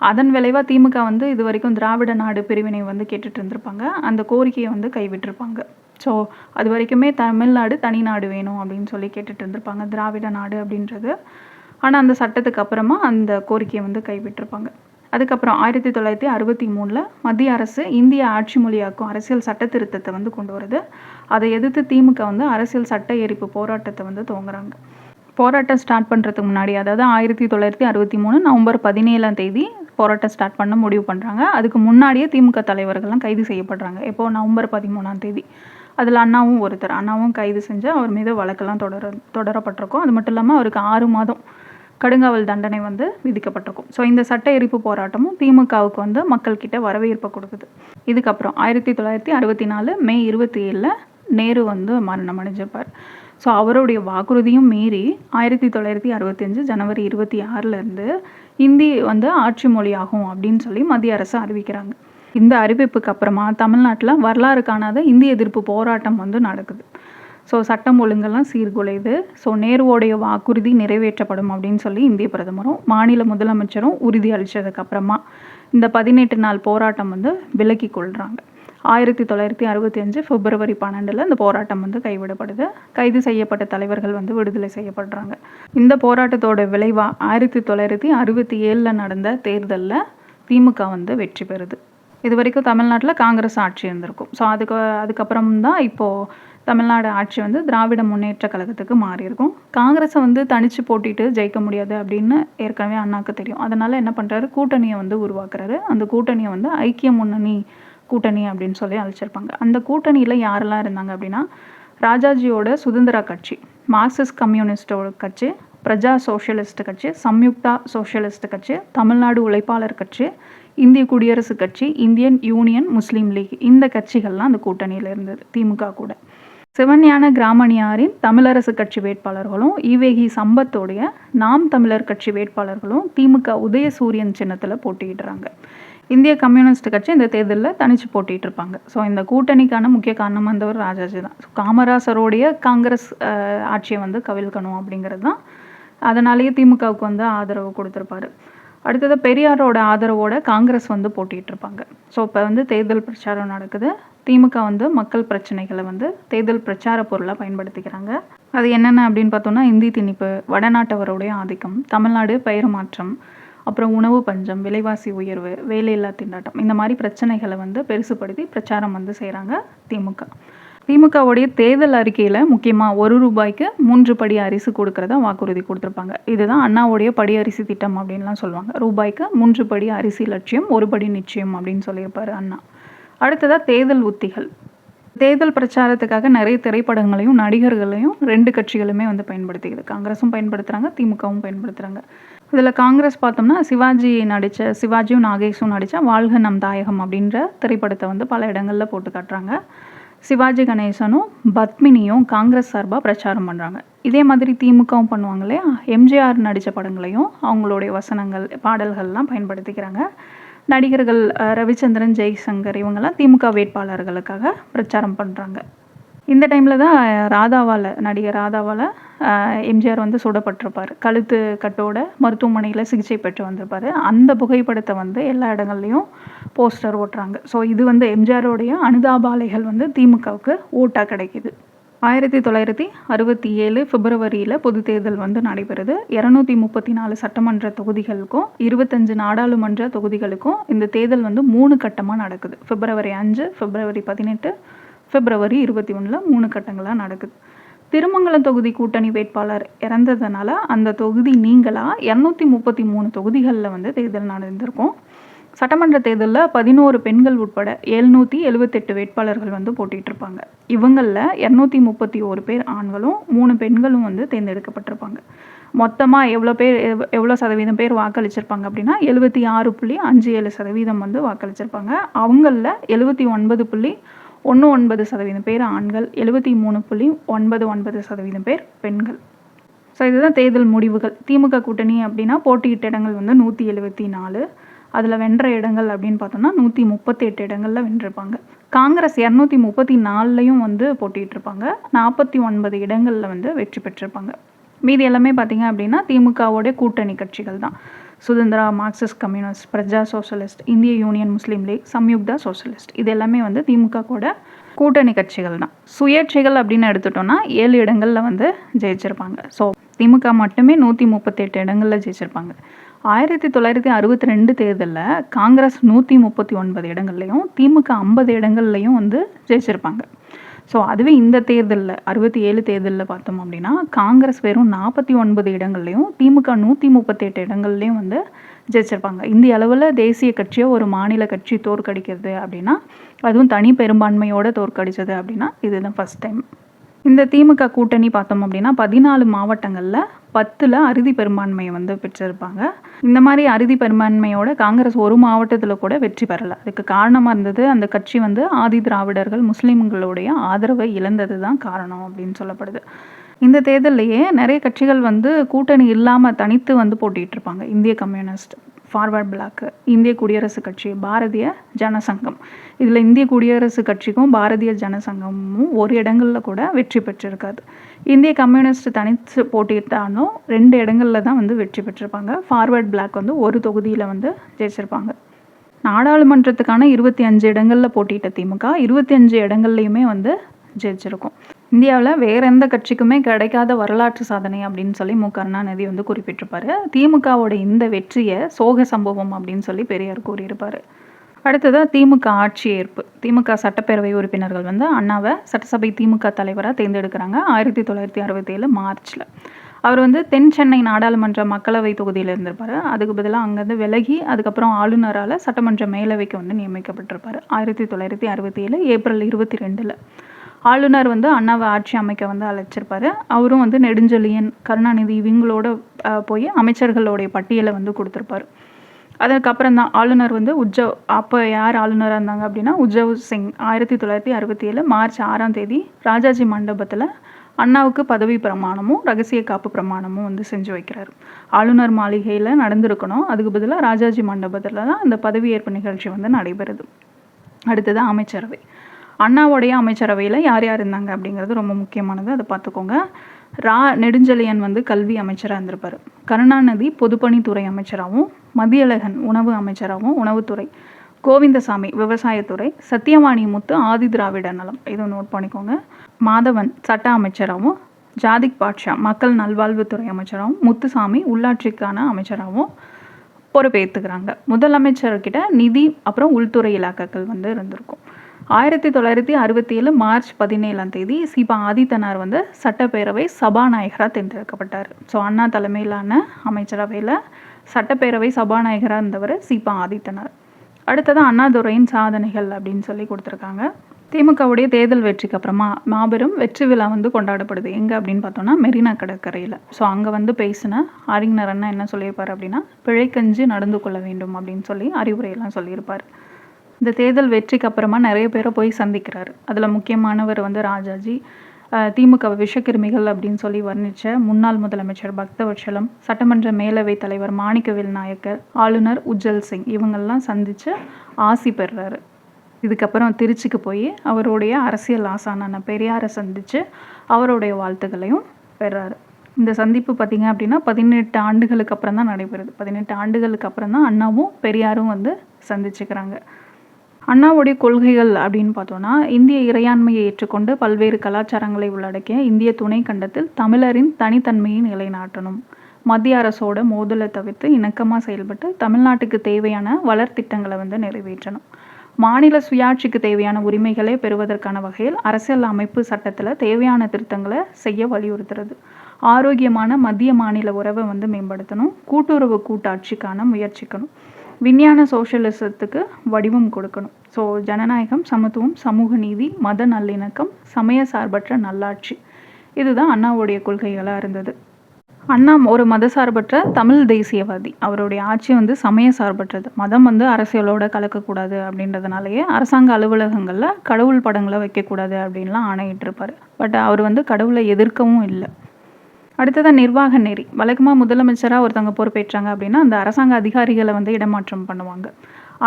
அதன் விளைவாக திமுக வந்து இது வரைக்கும் திராவிட நாடு பிரிவினை வந்து கேட்டுட்டு இருந்திருப்பாங்க. அந்த கோரிக்கையை வந்து கைவிட்டிருப்பாங்க. ஸோ அது வரைக்குமே தமிழ்நாடு தனி நாடு வேணும் அப்படின்னு சொல்லி கேட்டுட்டு இருந்திருப்பாங்க, திராவிட நாடு அப்படின்றது. ஆனால் அந்த சட்டத்துக்கு அப்புறமா அந்த கோரிக்கையை வந்து கைவிட்டிருப்பாங்க. அதுக்கப்புறம் 1963 மத்திய அரசு இந்திய ஆட்சி மொழியாக்கும் அரசியல் சட்ட திருத்தத்தை வந்து கொண்டு வருது. அதை எதிர்த்து திமுக வந்து அரசியல் சட்ட எரிப்பு போராட்டத்தை வந்து துவங்குறாங்க. போராட்டம் ஸ்டார்ட் பண்ணுறதுக்கு முன்னாடி, அதாவது 1963 நவம்பர் 17 போராட்டம் ஸ்டார்ட் பண்ண முடிவு பண்ணுறாங்க. அதுக்கு முன்னாடியே திமுக தலைவர்கள்லாம் கைது செய்யப்படுறாங்க. எப்போது, நவம்பர் 13 அதில் அண்ணாவும் ஒருத்தர். அண்ணாவும் கைது செஞ்சு அவர் மீது வழக்கெல்லாம் தொடரப்பட்டிருக்கும். அது மட்டும் இல்லாமல் அவருக்கு 6 மாதம் கடுங்காவல் தண்டனை வந்து விதிக்கப்பட்டிருக்கும். ஸோ இந்த சட்ட எரிப்பு போராட்டமும் திமுகவுக்கு வந்து மக்கள்கிட்ட வரவேற்பை கொடுக்குது. இதுக்கப்புறம் 1964 மே 27 நேரு வந்து மரணம் அடைஞ்சிருப்பார். ஸோ அவருடைய வாக்குறுதியும் மீறி 1965 ஜனவரி 26 இந்தி வந்து ஆட்சி மொழியாகும் அப்படின்னு சொல்லி மத்திய அரசு அறிவிக்கிறாங்க. இந்த அறிவிப்புக்கு அப்புறமா தமிழ்நாட்டில் வரலாறு காணாத இந்தி எதிர்ப்பு போராட்டம் வந்து நடக்குது. ஸோ சட்டம் ஒழுங்கெல்லாம் சீர்குலையுது. ஸோ நேருவோடைய வாக்குறுதி நிறைவேற்றப்படும் அப்படின்னு சொல்லி இந்திய பிரதமரும் மாநில முதலமைச்சரும் உறுதி அளித்ததுக்கு அப்புறமா இந்த 18 நாள் போராட்டம் வந்து விலக்கி கொள்கிறாங்க. 1965 பிப்ரவரி 12 இந்த போராட்டம் வந்து கைவிடப்படுது. கைது செய்யப்பட்ட தலைவர்கள் வந்து விடுதலை செய்யப்படுறாங்க. இந்த போராட்டத்தோட விளைவாக 1967 நடந்த தேர்தலில் திமுக வந்து வெற்றி பெறுது. இது வரைக்கும் தமிழ்நாட்டில் காங்கிரஸ் ஆட்சி இருந்திருக்கும். ஸோ அதுக்கப்புறம் தான் இப்போது தமிழ்நாடு ஆட்சி வந்து திராவிட முன்னேற்ற கழகத்துக்கு மாறி இருக்கும். காங்கிரஸை வந்து தனித்து போட்டிட்டு ஜெயிக்க முடியாது அப்படின்னு ஏற்கனவே அண்ணாக்கு தெரியும். அதனால் என்ன பண்ணுறாரு, கூட்டணியை வந்து உருவாக்குறாரு. அந்த கூட்டணியை வந்து ஐக்கிய முன்னணி கூட்டணி அப்படின்னு சொல்லி அழைச்சிருப்பாங்க. அந்த கூட்டணியில் யாரெல்லாம் இருந்தாங்க அப்படின்னா, ராஜாஜியோட சுதந்திரா கட்சி, மார்க்சிஸ்ட் கம்யூனிஸ்டோட கட்சி, பிரஜா சோஷலிஸ்ட் கட்சி, சம்யுக்தா சோஷலிஸ்ட் கட்சி, தமிழ்நாடு உழைப்பாளர் கட்சி, இந்திய குடியரசுக் கட்சி, இந்தியன் யூனியன் முஸ்லீம் லீக், இந்த கட்சிகள்லாம் அந்த கூட்டணியில் இருந்தது திமுக கூட. சிவஞான கிராமணியாரின் தமிழரசு கட்சி வேட்பாளர்களும் ஈவேகி சம்பத்தோடைய நாம் தமிழர் கட்சி வேட்பாளர்களும் திமுக உதயசூரியன் சின்னத்தில் போட்டியிடுறாங்க. இந்திய கம்யூனிஸ்ட் கட்சி இந்த தேர்தலில் தனிச்சு போட்டிட்டு இருப்பாங்க. ஸோ இந்த கூட்டணிக்கான முக்கிய காரணம் வந்தவர் ராஜாஜி தான். ஸோ காமராசருடைய காங்கிரஸ் ஆட்சியை வந்து கவிழ்க்கணும் அப்படிங்கிறது தான். அதனாலேயே திமுகவுக்கு வந்து ஆதரவு கொடுத்துருப்பாரு. அடுத்தது பெரியாரோட ஆதரவோட காங்கிரஸ் வந்து போட்டிட்டு இருப்பாங்க. ஸோ இப்போ வந்து தேர்தல் பிரச்சாரம் நடக்குது. திமுக வந்து மக்கள் பிரச்சனைகளை வந்து தேர்தல் பிரச்சார பொருளாக பயன்படுத்திக்கிறாங்க. அது என்னென்ன அப்படின்னு பார்த்தோம்னா, இந்தி திணிப்பு, வடநாட்டவருடைய ஆதிக்கம், தமிழ்நாடு பெயர் மாற்றம், அப்புறம் உணவு பஞ்சம், விலைவாசி உயர்வு, வேலையில்லா திண்டாட்டம், இந்த மாதிரி பிரச்சனைகளை வந்து பெருசுப்படுத்தி பிரச்சாரம் வந்து செய்கிறாங்க திமுக. திமுகவுடைய தேர்தல் அறிக்கையில் முக்கியமாக ₹1 3 படி அரிசி கொடுக்கறதா வாக்குறுதி கொடுத்துருப்பாங்க. இதுதான் அண்ணாவுடைய படி அரிசி திட்டம் அப்படின்லாம் சொல்லுவாங்க. ரூபாய்க்கு 3 படி அரிசி லட்சியம், 1 படி நிச்சயம் அப்படின்னு சொல்லியிருப்பாரு அண்ணா. அடுத்ததாக தேர்தல் உத்திகள். தேர்தல் பிரச்சாரத்துக்காக நிறைய திரைப்படங்களையும் நடிகர்களையும் 2 கட்சிகளுமே வந்து பயன்படுத்திக்குது. காங்கிரஸும் பயன்படுத்துகிறாங்க, திமுகவும் பயன்படுத்துகிறாங்க. இதில் காங்கிரஸ் பார்த்தோம்னா சிவாஜியும் நாகேஷும் நடித்த வாழ்க நம் தாயகம் அப்படின்ற திரைப்படத்தை வந்து பல இடங்களில் போட்டு காட்டுறாங்க. சிவாஜி கணேசனும் பத்மினியும் காங்கிரஸ் சார்பாக பிரச்சாரம் பண்ணுறாங்க. இதே மாதிரி திமுகவும் பண்ணுவாங்க இல்லையா. எம்ஜிஆர் நடித்த படங்களையும் அவங்களுடைய வசனங்கள், பாடல்கள்லாம் பயன்படுத்திக்கிறாங்க. நடிகர்கள் ரவிச்சந்திரன், ஜெய்சங்கர் இவங்கெல்லாம் திமுக வேட்பாளர்களுக்காக பிரச்சாரம் பண்ணுறாங்க. இந்த டைமில் தான் நடிகர் ராதாவால் எம்ஜிஆர் வந்து சுடப்பட்டிருப்பார். கழுத்து கட்டோட மருத்துவமனையில் சிகிச்சை பெற்று வந்திருப்பார். அந்த புகைப்படத்தை வந்து எல்லா இடங்கள்லையும் போஸ்டர் ஓட்டுறாங்க. ஸோ இது வந்து எம்ஜிஆரோடைய அனுதாபாலைகள் வந்து திமுகவுக்கு ஓட்டாக கிடைக்கிது. 1967 பிப்ரவரியில் பொது தேர்தல் வந்து நடைபெறுது. 234 சட்டமன்ற தொகுதிகளுக்கும் 25 நாடாளுமன்ற தொகுதிகளுக்கும் இந்த தேர்தல் வந்து 3 கட்டமாக நடக்குது. February 5, February 18, February 21 3 கட்டங்களாக நடக்குது. திருமங்கலம் தொகுதி கூட்டணி வேட்பாளர் இறந்ததுனால அந்த தொகுதி நீங்களாக 233 தொகுதிகளில் வந்து தேர்தல் நடந்திருக்கும். சட்டமன்ற தேர்தலில் 11 பெண்கள் உட்பட 778 வேட்பாளர்கள் வந்து போட்டிட்டு இருப்பாங்க. இவங்களில் 231 பேர் ஆண்களும் 3 பெண்களும் வந்து தேர்ந்தெடுக்கப்பட்டிருப்பாங்க. மொத்தமாக எவ்வளோ சதவீதம் பேர் வாக்களிச்சிருப்பாங்க அப்படின்னா 76.57% வந்து வாக்களிச்சிருப்பாங்க. அவங்களில் 79.19% பேர் ஆண்கள், 73.99% பேர் பெண்கள். ஸோ இதுதான் தேர்தல் முடிவுகள். திமுக கூட்டணி அப்படின்னா போட்டியிட்ட இடங்கள் வந்து 174. அதில் வென்ற இடங்கள் அப்படின்னு பார்த்தோம்னா 138 இடங்களில் வென்றிருப்பாங்க. காங்கிரஸ் 234லையும் வந்து போட்டிகிட்ருப்பாங்க. 49 இடங்களில் வந்து வெற்றி பெற்றிருப்பாங்க. மீதி எல்லாமே பார்த்திங்க அப்படின்னா திமுகவோடைய கூட்டணி கட்சிகள் தான். சுதந்திரா, மார்க்சிஸ்ட் கம்யூனிஸ்ட், பிரஜா சோஷலிஸ்ட், இந்திய யூனியன் முஸ்லீம் லீக், சம்யுக்தா சோஷலிஸ்ட், இது எல்லாமே வந்து திமுக கூட கூட்டணி கட்சிகள் தான். சுயேட்சைகள் அப்படின்னு எடுத்துட்டோம்னா 7 இடங்களில் வந்து ஜெயிச்சிருப்பாங்க. ஸோ திமுக மட்டுமே 138 இடங்களில் ஜெயிச்சிருப்பாங்க. 1962 தேர்தலில் காங்கிரஸ் 139 இடங்கள்லையும் திமுக 50 இடங்கள்லையும் வந்து ஜெயிச்சிருப்பாங்க. ஸோ அதுவே இந்த தேர்தலில் 67 தேர்தலில் பார்த்தோம் அப்படின்னா காங்கிரஸ் வெறும் 49 இடங்கள்லையும் திமுக 138 இடங்கள்லையும் வந்து ஜெயிச்சிருப்பாங்க. இந்திய அளவில் தேசிய கட்சியை ஒரு மாநில கட்சி தோற்கடிக்கிறது அப்படின்னா, அதுவும் தனி பெரும்பான்மையோடு தோற்கடிச்சது அப்படின்னா இதுதான் ஃபஸ்ட் டைம். இந்த திமுக கூட்டணி பார்த்தோம் அப்படின்னா 14 மாவட்டங்களில் 10ல் அறுதி பெரும்பான்மையை வந்து பெற்றிருப்பாங்க. இந்த மாதிரி அறுதி பெரும்பான்மையோட காங்கிரஸ் ஒரு மாவட்டத்தில் கூட வெற்றி பெறலை. அதுக்கு காரணமாக இருந்தது அந்த கட்சி வந்து ஆதி திராவிடர்கள், முஸ்லீம்களுடைய ஆதரவை இழந்தது தான் காரணம் அப்படின்னு சொல்லப்படுது. இந்த தேர்தல்லையே நிறைய கட்சிகள் வந்து கூட்டணி இல்லாமல் தனித்து வந்து போட்டிகிட்ருப்பாங்க. இந்திய கம்யூனிஸ்ட், ஃபார்வர்ட் பிளாக்கு, இந்திய குடியரசு கட்சி, பாரதிய ஜனசங்கம். இதில் இந்திய குடியரசு கட்சிக்கும் பாரதிய ஜனசங்கமும் ஒரு இடங்களில் கூட வெற்றி பெற்றிருக்காது. இந்திய கம்யூனிஸ்ட் தனித்து போட்டிட்டாலும் 2 இடங்களில் தான் வந்து வெற்றி பெற்றிருப்பாங்க. ஃபார்வர்ட் பிளாக் வந்து ஒரு தொகுதியில் வந்து ஜெயிச்சிருப்பாங்க. நாடாளுமன்றத்துக்கான 25 இடங்களில் போட்டியிட்ட திமுக 25 இடங்கள்லையுமே வந்து ஜெயிச்சிருக்கும். இந்தியாவில் வேற எந்த கட்சிக்குமே கிடைக்காத வரலாற்று சாதனை அப்படின்னு சொல்லி மு. கருணாநிதி வந்து குறிப்பிட்டிருப்பாரு. திமுகவோட இந்த வெற்றியை சோக சம்பவம் அப்படின்னு சொல்லி பெரியார் கூறியிருப்பார். அடுத்ததாக திமுக ஆட்சி ஏற்பு. திமுக சட்டப்பேரவை உறுப்பினர்கள் வந்து அண்ணாவை சட்டசபை திமுக தலைவராக தேர்ந்தெடுக்கிறாங்க 1967 மார்ச்சில். அவர் வந்து தென் சென்னை நாடாளுமன்ற மக்களவை தொகுதியில் இருந்திருப்பார். அதுக்கு பதிலாக அங்கேருந்து விலகி அதுக்கப்புறம் ஆளுநரால் சட்டமன்ற மேலவைக்கு வந்து நியமிக்கப்பட்டிருப்பார் 1967 ஏப்ரல் 22. ஆளுநர் வந்து அண்ணாவை ஆட்சி அமைக்க வந்து அழைச்சிருப்பார். அவரும் வந்து நெடுஞ்செழியன், கருணாநிதி இவங்களோட போய் அமைச்சர்களுடைய பட்டியலை வந்து கொடுத்துருப்பார். அதுக்கப்புறம் தான் ஆளுநர் வந்து அப்போ யார் ஆளுநராக இருந்தாங்க அப்படின்னா உஜ்ஜவ் சிங் 1967 மார்ச் 6ஆம் தேதி ராஜாஜி மண்டபத்தில் அண்ணாவுக்கு பதவி பிரமாணமும் ரகசிய காப்பு பிரமாணமும் வந்து செஞ்சு வைக்கிறாரு. ஆளுநர் மாளிகையில் நடந்திருக்கணும், அதுக்கு பதிலாக ராஜாஜி மண்டபத்தில் தான் இந்த பதவியேற்பு நிகழ்ச்சி வந்து நடைபெறுது. அடுத்தது அமைச்சரவை. அண்ணாவுடைய அமைச்சரவையில் யார் யார் இருந்தாங்க அப்படிங்கிறது ரொம்ப முக்கியமானது, அதை பார்த்துக்கோங்க. நெடுஞ்செழியன் வந்து கல்வி அமைச்சராக இருந்திருப்பார். கருணாநிதி பொதுப்பணித்துறை அமைச்சராகவும், மதியழகன் உணவு அமைச்சராகவும் உணவுத்துறை, கோவிந்தசாமி விவசாயத்துறை, சத்தியவாணி முத்து ஆதி திராவிட நலம், இதை நோட் பண்ணிக்கோங்க. மாதவன் சட்ட அமைச்சராகவும், ஜாதிக் பாட்ஷா மக்கள் நல்வாழ்வுத்துறை அமைச்சராகவும், முத்துசாமி உள்ளாட்சிக்கான அமைச்சராகவும் பொறுப்பேற்றுக்கிறாங்க. முதலமைச்சர்கிட்ட நிதி அப்புறம் உள்துறை இலாக்காக்கள் வந்து இருந்திருக்கும். 1967 மார்ச் 17ஆம் தேதி சீபா ஆதித்தனார் வந்து சட்டப்பேரவை சபாநாயகராக தேர்ந்தெடுக்கப்பட்டார். ஸோ அண்ணா தலைமையிலான அமைச்சரவையில் சட்டப்பேரவை சபாநாயகராக இருந்தவர் சீபா ஆதித்தனார். அடுத்தது அண்ணாதுரையின் சாதனைகள் அப்படின்னு சொல்லி கொடுத்துருக்காங்க. திமுகவுடைய தேர்தல் வெற்றிக்கு அப்புறமா மாபெரும் வெற்றி விழா வந்து கொண்டாடப்படுது. எங்கே அப்படின்னு பார்த்தோன்னா மெரினா கடற்கரையில். ஸோ அங்கே வந்து பேசின அறிஞர் அண்ணா என்ன சொல்லியிருப்பார் அப்படின்னா, பிழைக்கஞ்சி நடந்து கொள்ள வேண்டும் அப்படின்னு சொல்லி அறிவுரையெல்லாம் சொல்லியிருப்பார். இந்த தேர்தல் வெற்றிக்கு அப்புறமா நிறைய பேரை போய் சந்திக்கிறார். அதில் முக்கியமானவர் வந்து ராஜாஜி, திமுக விஷக்கிருமிகள் அப்படின்னு சொல்லி வர்ணித்த முன்னாள் முதலமைச்சர் பக்தவட்சலம், சட்டமன்ற மேலவை தலைவர் மாணிக்கவேல் நாயக்கர், ஆளுநர் உஜ்ஜல் சிங் இவங்கெல்லாம் சந்தித்து ஆசி பெறுறாரு. இதுக்கப்புறம் திருச்சிக்கு போய் அவருடைய அரசியல் ஆசானான பெரியாரை சந்தித்து அவருடைய வாழ்த்துக்களையும் பெறாரு. இந்த சந்திப்பு பார்த்திங்க அப்படின்னா 18 ஆண்டுகளுக்கு அப்புறம் தான் நடைபெறுது. 18 ஆண்டுகளுக்கு அப்புறம் தான் அண்ணாவும் பெரியாரும் வந்து சந்திச்சுக்கிறாங்க. அண்ணாவுடைய கொள்கைகள் அப்படின்னு பார்த்தோன்னா, இந்திய இறையாண்மையை ஏற்றுக்கொண்டு பல்வேறு கலாச்சாரங்களை உள்ளடக்கிய இந்திய துணை கண்டத்தில் தமிழரின் தனித்தன்மையை நிலைநாட்டணும், மத்திய அரசோட மோதலை தவிர்த்து இணக்கமாக செயல்பட்டு தமிழ்நாட்டுக்கு தேவையான வளர்த்திட்டங்களை வந்து நிறைவேற்றணும், மாநில சுயாட்சிக்கு தேவையான உரிமைகளை பெறுவதற்கான வகையில் அரசியல் அமைப்பு சட்டத்தில் தேவையான திருத்தங்களை செய்ய வலியுறுத்துறது, ஆரோக்கியமான மத்திய மாநில உறவை வந்து மேம்படுத்தணும், கூட்டுறவு கூட்டாட்சிக்கான முயற்சிக்கணும், விஞ்ஞான சோஷலிசத்துக்கு வடிவம் கொடுக்கணும். ஸோ ஜனநாயகம், சமத்துவம், சமூக நீதி, மத நல்லிணக்கம், சமய சார்பற்ற நல்லாட்சி, இதுதான் அண்ணாவுடைய கொள்கைகளாக இருந்தது. அண்ணா ஒரு மதசார்பற்ற தமிழ் தேசியவாதி. அவருடைய ஆட்சி வந்து சமய சார்பற்றது. மதம் வந்து அரசியலோட கலக்கக்கூடாது அப்படின்றதுனாலேயே அரசாங்க அலுவலகங்களில் கடவுள் படங்களை வைக்கக்கூடாது அப்படின்லாம் ஆணையிட்டிருப்பார். பட் அவர் வந்து கடவுளை எதிர்க்கவும் இல்லை. அடுத்ததாக நிர்வாக நெறி. வழக்கமாக முதலமைச்சராக ஒருத்தவங்க பொறுப்பேற்றாங்க அப்படின்னா அந்த அரசாங்க அதிகாரிகளை வந்து இடமாற்றம் பண்ணுவாங்க.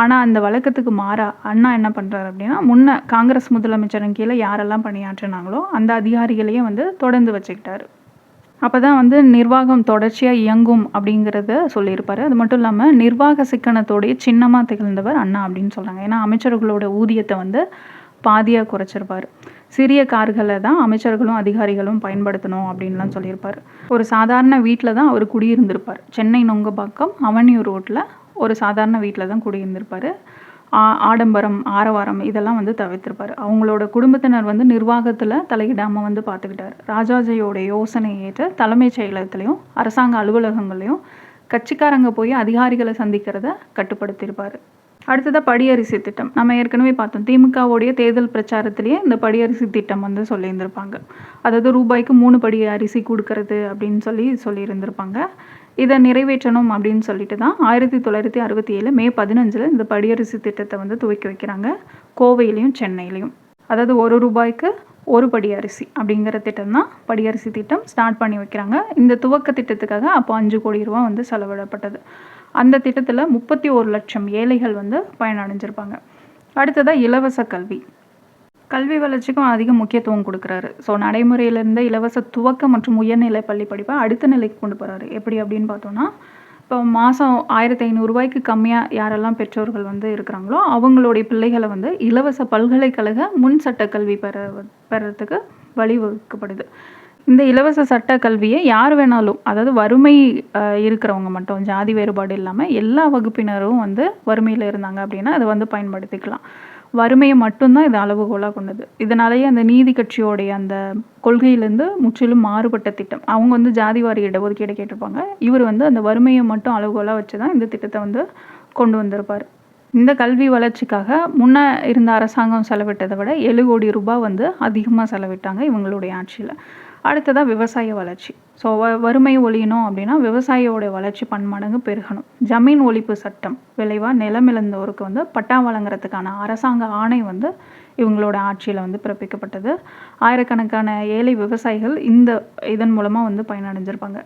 ஆனால் அந்த வழக்கத்துக்கு மாறா அண்ணா என்ன பண்ணுறாரு அப்படின்னா, முன்ன காங்கிரஸ் முதலமைச்சரின் கீழே யாரெல்லாம் பணியாற்றினாங்களோ அந்த அதிகாரிகளையே வந்து தொடர்ந்து வச்சுக்கிட்டாரு. அப்போ தான் வந்து நிர்வாகம் தொடர்ச்சியாக இயங்கும் அப்படிங்கிறத சொல்லியிருப்பார். அது மட்டும் இல்லாமல் நிர்வாக சிக்கனத்தோடைய சின்னமாக திகழ்ந்தவர் அண்ணா அப்படின்னு சொல்கிறாங்க. ஏன்னா அமைச்சர்களோட ஊதியத்தை வந்து பாதியாக குறைச்சிருப்பார். சிறிய கார்களை தான் அமைச்சர்களும் அதிகாரிகளும் பயன்படுத்தணும் அப்படின்லாம் சொல்லியிருப்பார். ஒரு சாதாரண வீட்டில் தான் அவர் குடியிருந்திருப்பார். சென்னை நுங்கம்பாக்கம் அவென்யூ ரோட்டில் ஒரு சாதாரண வீட்டில் தான் குடியிருந்திருப்பார். ஆடம்பரம், ஆரவாரம் இதெல்லாம் வந்து தவிர்த்திருப்பார். அவங்களோட குடும்பத்தினர் வந்து நிர்வாகத்தில் தலையிடாமல் வந்து பார்த்துக்கிட்டார். ராஜாஜியோட யோசனை ஏற்ற தலைமைச் செயலகத்துலேயும் அரசாங்க அலுவலகங்கள்லையும் கட்சிக்காரங்க போய் அதிகாரிகளை சந்திக்கிறத கட்டுப்படுத்தியிருப்பார். அடுத்ததாக படியரிசி திட்டம். நம்ம ஏற்கனவே பார்த்தோம், திமுகவுடைய தேர்தல் பிரச்சாரத்திலேயே இந்த படியரிசி திட்டம் வந்து சொல்லியிருந்திருப்பாங்க. அதாவது ரூபாய்க்கு 3 படி அரிசி கொடுக்கறது அப்படின்னு சொல்லியிருந்திருப்பாங்க. இதை நிறைவேற்றணும் அப்படின்னு சொல்லிட்டு தான் 1967 மே 15 இந்த படியரிசி திட்டத்தை வந்து துவக்கி வைக்கிறாங்க, கோவையிலையும் சென்னையிலையும். அதாவது 1 ரூபாய்க்கு 1 படி அரிசி அப்படிங்கிற திட்டம் தான் படியரிசி திட்டம் ஸ்டார்ட் பண்ணி வைக்கிறாங்க. இந்த துவக்க திட்டத்துக்காக அப்போ 5 கோடி ரூபா வந்து செலவிடப்பட்டது. அந்த திட்டத்தில் 31 லட்சம் ஏழைகள் வந்து பயனடைஞ்சிருப்பாங்க. அடுத்ததாக இலவச கல்வி. கல்வி வளர்ச்சிக்கும் அதிக முக்கியத்துவம் கொடுக்குறாரு. ஸோ நடைமுறையிலிருந்த இலவச துவக்க மற்றும் உயர்நிலை பள்ளி படிப்பை அடுத்த நிலைக்கு கொண்டு போகிறாரு. எப்படி அப்படின்னு பார்த்தோன்னா, இப்போ மாதம் 1500 ரூபாய்க்கு கம்மியாக யாரெல்லாம் பெற்றோர்கள் வந்து இருக்கிறாங்களோ அவங்களுடைய பிள்ளைகளை வந்து இலவச பல்கலைக்கழக முன் சட்ட கல்வி பெறத்துக்கு வழிவகுக்கப்படுது. இந்த இலவச சட்ட கல்வியை யார் வேணாலும், அதாவது வறுமை இருக்கிறவங்க மட்டும், ஜாதி வேறுபாடு இல்லாமல் எல்லா வகுப்பினரும் வந்து வறுமையில் இருந்தாங்க அப்படின்னா அதை வந்து பயன்படுத்திக்கலாம். வறுமையை மட்டும்தான் இது அளவுகோலாக கொண்டது. இதனாலேயே அந்த நீதி கட்சியோடைய அந்த கொள்கையிலேருந்து முற்றிலும் மாறுபட்ட திட்டம். அவங்க வந்து ஜாதிவாரி இடஒதுக்கீடு கேட்டிருப்பாங்க. இவர் வந்து அந்த வறுமையை மட்டும் அளவுகோலாக வச்சு தான் இந்த திட்டத்தை வந்து கொண்டு வந்திருப்பார். இந்த கல்வி வளர்ச்சிக்காக முன்ன இருந்த அரசாங்கம் செலவிட்டதை விட 7 கோடி ரூபாய் வந்து அதிகமாக செலவிட்டாங்க இவங்களுடைய ஆட்சியில். அடுத்ததாக விவசாய வளர்ச்சி. ஸோ வறுமை ஒழியணும் அப்படின்னா விவசாயியோடைய வளர்ச்சி பன்மடங்கு பெருகணும். ஜமீன் ஒழிப்பு சட்டம் விளைவாக நிலமிழந்தோருக்கு வந்து பட்டா வழங்குறதுக்கான அரசாங்க ஆணை வந்து இவங்களோட ஆட்சியில் வந்து பிறப்பிக்கப்பட்டது. ஆயிரக்கணக்கான ஏழை விவசாயிகள் இதன் மூலமாக வந்து பயனடைஞ்சிருப்பாங்க.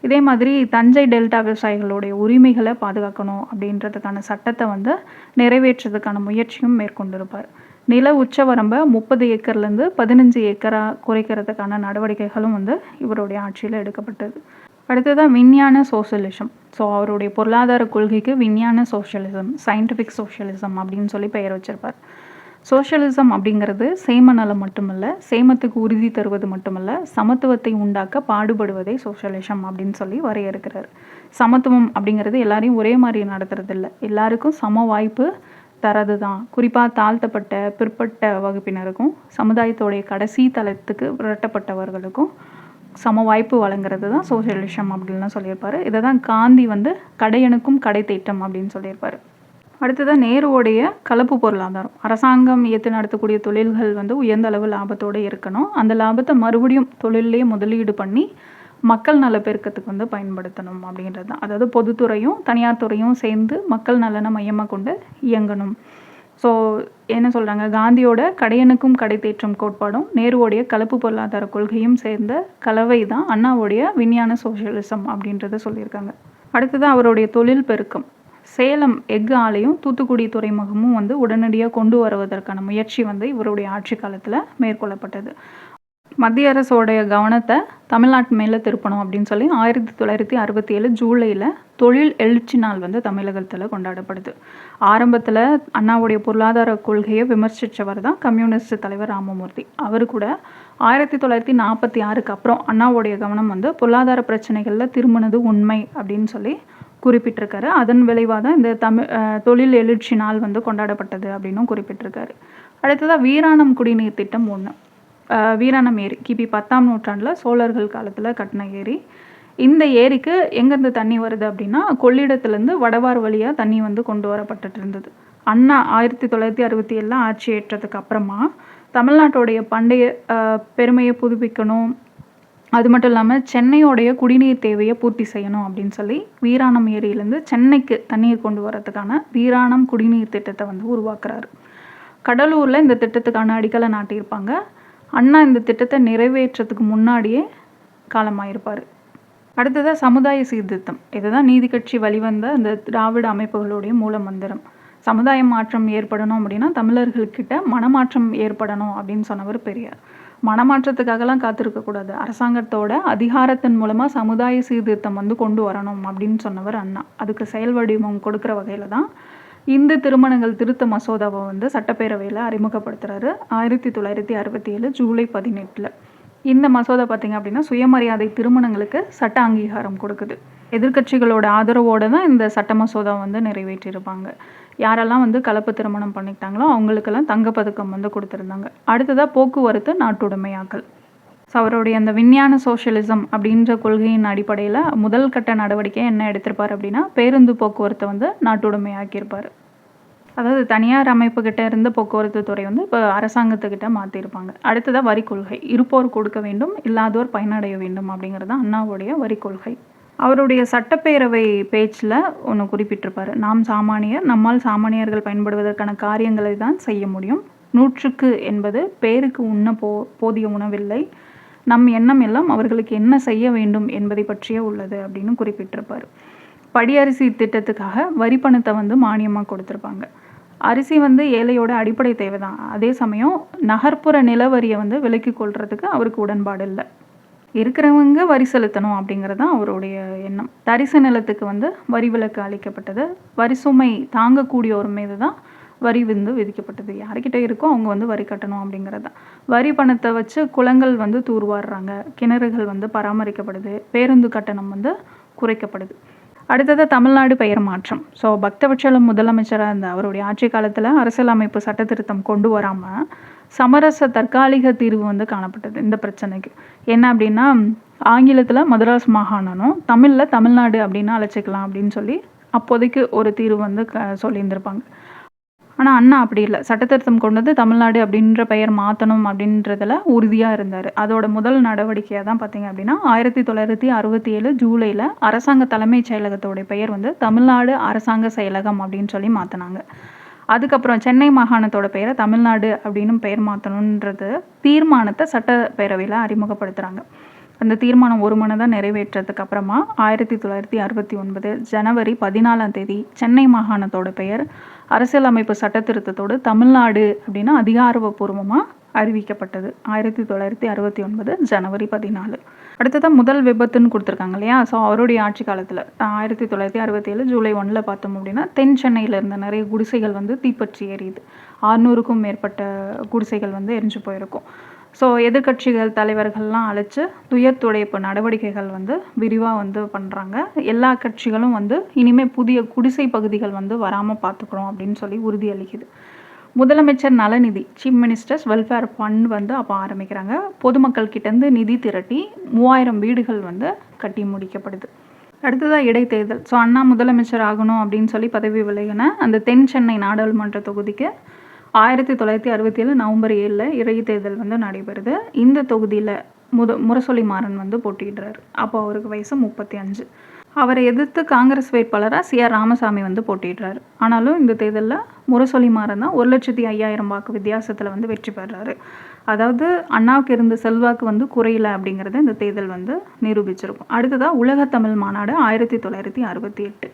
இதே மாதிரி தஞ்சை டெல்டா விவசாயிகளுடைய உரிமைகளை பாதுகாக்கணும் அப்படின்றதுக்கான சட்டத்தை வந்து நிறைவேற்றுறதுக்கான முயற்சியும் மேற்கொண்டிருப்பார். நில உச்சவரம்பை 30 ஏக்கர்லேருந்து 15 ஏக்கராக குறைக்கிறதுக்கான நடவடிக்கைகளும் வந்து இவருடைய ஆட்சியில் எடுக்கப்பட்டது. அடுத்ததாக விஞ்ஞான சோஷலிசம். ஸோ அவருடைய பொருளாதார கொள்கைக்கு விஞ்ஞான சோஷலிசம், சயின்டிஃபிக் சோஷலிசம் அப்படின்னு சொல்லி பெயர் வச்சிருப்பார். சோஷலிசம் அப்படிங்கிறது சேம நலம் மட்டுமல்ல, சேமத்துக்கு உறுதி தருவது மட்டுமல்ல, சமத்துவத்தை உண்டாக்க பாடுபடுவதே சோஷலிசம் அப்படின்னு சொல்லி வரையறுக்கிறார். சமத்துவம் அப்படிங்கிறது எல்லாரையும் ஒரே மாதிரி நடத்துறது இல்லை, எல்லாருக்கும் சம வாய்ப்பு தரது தான். குறிப்பாக தாழ்த்தப்பட்ட பிற்பட்ட வகுப்பினருக்கும் சமுதாயத்தோடைய கடைசி தளத்துக்கு விரட்டப்பட்டவர்களுக்கும் சம வாய்ப்பு வழங்குறது தான் சோஷலிசம் அப்படின்லாம் சொல்லியிருப்பார். இதை தான் காந்தி வந்து கடையனுக்கும் கடை தேட்டம் அப்படின்னு சொல்லியிருப்பார். அடுத்ததான் நேருவோடைய கலப்பு பொருளாதாரம். அரசாங்கம் ஏற்று நடத்தக்கூடிய தொழில்கள் வந்து உயர்ந்த அளவு லாபத்தோடு இருக்கணும். அந்த லாபத்தை மறுபடியும் தொழிலே முதலீடு பண்ணி மக்கள் நல பெருக்கத்துக்கு வந்து பயன்படுத்தணும் அப்படின்றது தான். அதாவது பொதுத்துறையும் தனியார் துறையும் சேர்ந்து மக்கள் நலனை மையமாக கொண்டு இயங்கணும். ஸோ என்ன சொல்கிறாங்க, காந்தியோட கடையனுக்கும் கடை தேற்றம் கோட்பாடும் நேருவோடைய கலப்பு பொருளாதார கொள்கையும் சேர்ந்த கலவை தான் அண்ணாவுடைய விஞ்ஞான சோஷலிசம் அப்படின்றத சொல்லியிருக்காங்க. அடுத்தது அவருடைய தொழில் பெருக்கம். சேலம் எஃகு ஆலையும் தூத்துக்குடி துறைமுகமும் வந்து உடனடியாக கொண்டு வருவதற்கான முயற்சி வந்து இவருடைய ஆட்சி காலத்தில் மேற்கொள்ளப்பட்டது. மத்திய அரசோடைய கவனத்தை தமிழ்நாட்டு மேலே திருப்பணும் அப்படின்னு சொல்லி 1967 ஜூலையில் தொழில் எழுச்சி நாள் வந்து தமிழகத்தில் கொண்டாடப்படுது. ஆரம்பத்தில் அண்ணாவுடைய பொருளாதார கொள்கையை விமர்சித்தவர் தான் கம்யூனிஸ்ட் தலைவர் ராமமூர்த்தி. அவர் கூட 1946க்கு அப்புறம் அண்ணாவுடைய கவனம் வந்து பொருளாதார பிரச்சனைகளில் திரும்பினது உண்மை அப்படின்னு சொல்லி குறிப்பிட்டிருக்காரு. அதன் விளைவாக தான் இந்த தொழில் எழுச்சி நாள் வந்து கொண்டாடப்பட்டது அப்படின்னும் குறிப்பிட்டிருக்காரு. அடுத்ததாக வீராணம் குடிநீர் திட்டம் 1. வீராணம் ஏரி கிபி 10ஆம் நூற்றாண்டில் சோழர்கள் காலத்தில் கட்டின ஏரி. இந்த ஏரிக்கு எங்கேருந்து தண்ணி வருது அப்படின்னா கொள்ளிடத்துலேருந்து வடவார் வழியாக தண்ணி வந்து கொண்டு வரப்பட்டுட்டு இருந்தது. அண்ணா 1967 ஆட்சி ஏற்றதுக்கு அப்புறமா தமிழ்நாட்டோடைய பண்டைய பெருமையை புதுப்பிக்கணும், அது மட்டும் இல்லாமல் சென்னையோடைய குடிநீர் தேவையை பூர்த்தி செய்யணும் அப்படின்னு சொல்லி வீராணம் ஏரியிலேருந்து சென்னைக்கு தண்ணீர் கொண்டு வரதுக்கான வீராணம் குடிநீர் திட்டத்தை வந்து உருவாக்குறாரு. கடலூரில் இந்த திட்டத்துக்கான அடிக்கலை நாட்டியிருப்பாங்க. அண்ணா இந்த திட்டத்தை நிறைவேற்றத்துக்கு முன்னாடியே காலமாயிருப்பார். அடுத்ததாக சமுதாய சீர்திருத்தம். இதுதான் நீதி கட்சி வழிவந்த அந்த திராவிட அமைப்புகளுடைய மூல மந்திரம். சமுதாய மாற்றம் ஏற்படணும் அப்படின்னா தமிழர்கள்கிட்ட மனமாற்றம் ஏற்படணும் அப்படின்னு சொன்னவர் பெரியார். மனமாற்றத்துக்காகலாம் காத்திருக்கக்கூடாது, அரசாங்கத்தோட அதிகாரத்தின் மூலமாக சமுதாய சீர்திருத்தம் வந்து கொண்டு வரணும் அப்படின்னு சொன்னவர் அண்ணா. அதுக்கு செயல் வடிவம் கொடுக்குற வகையில் தான் இந்து திருமணங்கள் திருத்த மசோதாவை வந்து சட்டப்பேரவையில் அறிமுகப்படுத்துகிறாரு 1967 ஜூலை 18. இந்த மசோதா பார்த்திங்க அப்படின்னா சுயமரியாதை திருமணங்களுக்கு சட்ட அங்கீகாரம் கொடுக்குது. எதிர்க்கட்சிகளோட ஆதரவோடு தான் இந்த சட்ட மசோதா வந்து நிறைவேற்றியிருப்பாங்க. யாரெல்லாம் வந்து கலப்பு திருமணம் பண்ணிக்கிட்டாங்களோ அவங்களுக்கெல்லாம் தங்கப்பதக்கம் வந்து கொடுத்துருந்தாங்க. அடுத்ததாக போக்குவரத்து நாட்டுடைமையாக்கல். ஸோ அவருடைய அந்த விஞ்ஞான சோஷலிசம் அப்படின்ற கொள்கையின் அடிப்படையில் முதல் கட்ட நடவடிக்கை என்ன எடுத்திருப்பார் அப்படின்னா பேருந்து போக்குவரத்தை வந்து நாட்டுடைமையாக்கியிருப்பார். அதாவது தனியார் அமைப்புக்கிட்ட இருந்த போக்குவரத்து துறை வந்து இப்போ அரசாங்கத்துக்கிட்ட மாற்றிருப்பாங்க. அடுத்ததாக வரி கொள்கை. இருப்போர் கொடுக்க வேண்டும், இல்லாதோர் பயனடைய வேண்டும் அப்படிங்கிறது தான் அண்ணாவுடைய வரி கொள்கை. அவருடைய சட்டப்பேரவை பேச்சில் ஒன்று குறிப்பிட்டிருப்பார். நாம் சாமானியர், நம்மால் சாமானியர்கள் பயன்படுவதற்கான காரியங்களை தான் செய்ய முடியும். 100க்கு என்பது பேருக்கு உண்ண போதிய உணவில்லை. நம் எண்ணம் எல்லாம் அவர்களுக்கு என்ன செய்ய வேண்டும் என்பதை பற்றியே உள்ளது அப்படின்னு குறிப்பிட்டிருப்பார். படியரிசி திட்டத்துக்காக வரி பணத்தை வந்து மானியமாக கொடுத்துருப்பாங்க. அரிசி வந்து ஏழையோட அடிப்படை தேவை தான். அதே சமயம் நகர்ப்புற நிலவரியை வந்து விலக்கி கொள்றதுக்கு அவருக்கு உடன்பாடு இல்லை. இருக்கிறவங்க வரி செலுத்தணும் அப்படிங்கிறது தான் அவருடைய எண்ணம். தரிசு நிலத்துக்கு வந்து வரி விலக்கு அளிக்கப்பட்டது. வரி சுமை தாங்கக்கூடியோர் மீது தான் வரி வந்து விதிக்கப்பட்டது. யார்கிட்ட இருக்கோ அவங்க வந்து வரி கட்டணும் அப்படிங்கிறது தான். வரி பணத்தை வச்சு குளங்கள் வந்து தூர்வாடுறாங்க, கிணறுகள் வந்து பராமரிக்கப்படுது, பேருந்து கட்டணம் வந்து குறைக்கப்படுது. அடுத்தது தமிழ்நாடு பெயர் மாற்றம். ஸோ பக்தவட்சலம் முதலமைச்சராக இருந்த அவருடைய ஆட்சி காலத்தில் அரசியலமைப்பு சட்ட திருத்தம் கொண்டு வராமல் சமரச தற்காலிக தீர்வு வந்து காணப்பட்டது இந்த பிரச்சனைக்கு. என்ன அப்படின்னா, ஆங்கிலத்தில் மதராஸ் மாகாணனும் தமிழில் தமிழ்நாடு அப்படின்னு அழைச்சிக்கலாம் அப்படின்னு சொல்லி அப்போதைக்கு ஒரு தீர்வு வந்து சொல்லியிருந்திருப்பாங்க. ஆனால் அண்ணா அப்படி இல்லை, சட்டத்திருத்தம் கொண்டு வந்து தமிழ்நாடு அப்படின்ற பெயர் மாற்றணும் அப்படின்றதுல உறுதியாக இருந்தார். அதோட முதல் நடவடிக்கையாக தான் பார்த்தீங்க அப்படின்னா 1967 ஜூலையில் அரசாங்க தலைமைச் செயலகத்தோடைய பெயர் வந்து தமிழ்நாடு அரசாங்க செயலகம் அப்படின்னு சொல்லி மாற்றினாங்க. அதுக்கப்புறம் சென்னை மாகாணத்தோட பெயரை தமிழ்நாடு அப்படின்னு பெயர் மாற்றணுன்றது தீர்மானத்தை சட்டப்பேரவையில் அறிமுகப்படுத்துகிறாங்க. அந்த தீர்மானம் ஒரு மனதாக நிறைவேற்றதுக்கு அப்புறமா 1969 ஜனவரி 14 சென்னை மாகாணத்தோட பெயர் அரசியலமைப்பு சட்ட திருத்தத்தோடு தமிழ்நாடு அப்படின்னு அதிகாரப்பூர்வமாக அறிவிக்கப்பட்டது 1969 ஜனவரி 14. அடுத்ததான் முதல் விபத்துன்னு கொடுத்துருக்காங்க இல்லையா. ஸோ அவருடைய ஆட்சி காலத்தில் 1967 ஜூலை 1 பார்த்தோம் அப்படின்னா தென் சென்னையில் இருந்த நிறைய குடிசைகள் வந்து தீப்பற்றி எரியுது. 600க்கும் மேற்பட்ட குடிசைகள் வந்து எரிஞ்சு போயிருக்கும். ஸோ எதிர்கட்சிகள் தலைவர்கள்லாம் அழைச்சி துயர் துடைப்பு நடவடிக்கைகள் வந்து விரிவாக வந்து பண்ணுறாங்க. எல்லா கட்சிகளும் வந்து இனிமேல் புதிய குடிசை பகுதிகள் வந்து வராமல் பார்த்துக்கிறோம் அப்படின்னு சொல்லி உறுதியளிக்குது. முதலமைச்சர் நலநிதி, சீஃப் மினிஸ்டர்ஸ் வெல்ஃபேர் ஃபண்ட் வந்து அப்போ ஆரம்பிக்கிறாங்க. பொதுமக்கள் கிட்டேருந்து நிதி திரட்டி 3000 வீடுகள் வந்து கட்டி முடிக்கப்படுது. அடுத்ததாக இடைத்தேர்தல். ஸோ அண்ணா முதலமைச்சர் ஆகணும் அப்படின்னு சொல்லி பதவி விலகின அந்த தென் சென்னை நாடாளுமன்ற தொகுதிக்கு 1967 நவம்பர் 7 இடைத்தேர்தல் வந்து நடைபெறுது. இந்த தொகுதியில் முரசொலி மாறன் வந்து போட்டியிடுறாரு. அப்போ அவருக்கு வயசு 35. அவரை எதிர்த்து காங்கிரஸ் வேட்பாளராக CR ராமசாமி வந்து போட்டியிடுறாரு. ஆனாலும் இந்த தேர்தலில் முரசொலி மாறன் தான் 1,05,000 வாக்கு வித்தியாசத்தில் வந்து வெற்றி பெறாரு. அதாவது அண்ணாவுக்கு இருந்த செல்வாக்கு வந்து குறையல அப்படிங்கிறத இந்த தேர்தல் வந்து நிரூபிச்சிருக்கும். அடுத்ததாக உலகத்தமிழ் மாநாடு 1968.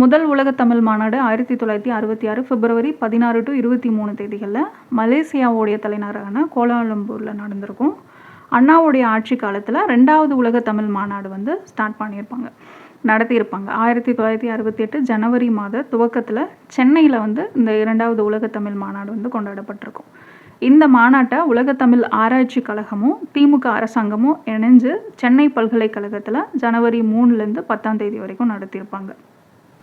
முதல் உலகத்தமிழ் மாநாடு 1966 பிப்ரவரி 16 to 23 தேதிகளில் மலேசியாவுடைய தலைநகரான கோலாலம்பூரில் நடந்திருக்கும். அண்ணாவுடைய ஆட்சி காலத்தில் 2வது உலகத்தமிழ் மாநாடு வந்து ஸ்டார்ட் நடத்தியிருப்பாங்க. 1968 ஜனவரி மாத துவக்கத்தில் சென்னையில் வந்து இந்த 2வது உலகத்தமிழ் மாநாடு வந்து கொண்டாடப்பட்டிருக்கும். இந்த மாநாட்டை உலகத்தமிழ் ஆராய்ச்சி கழகமும் திமுக அரசாங்கமும் இணைஞ்சு சென்னை பல்கலைக்கழகத்தில் ஜனவரி 3 to 10 வரைக்கும் நடத்தியிருப்பாங்க.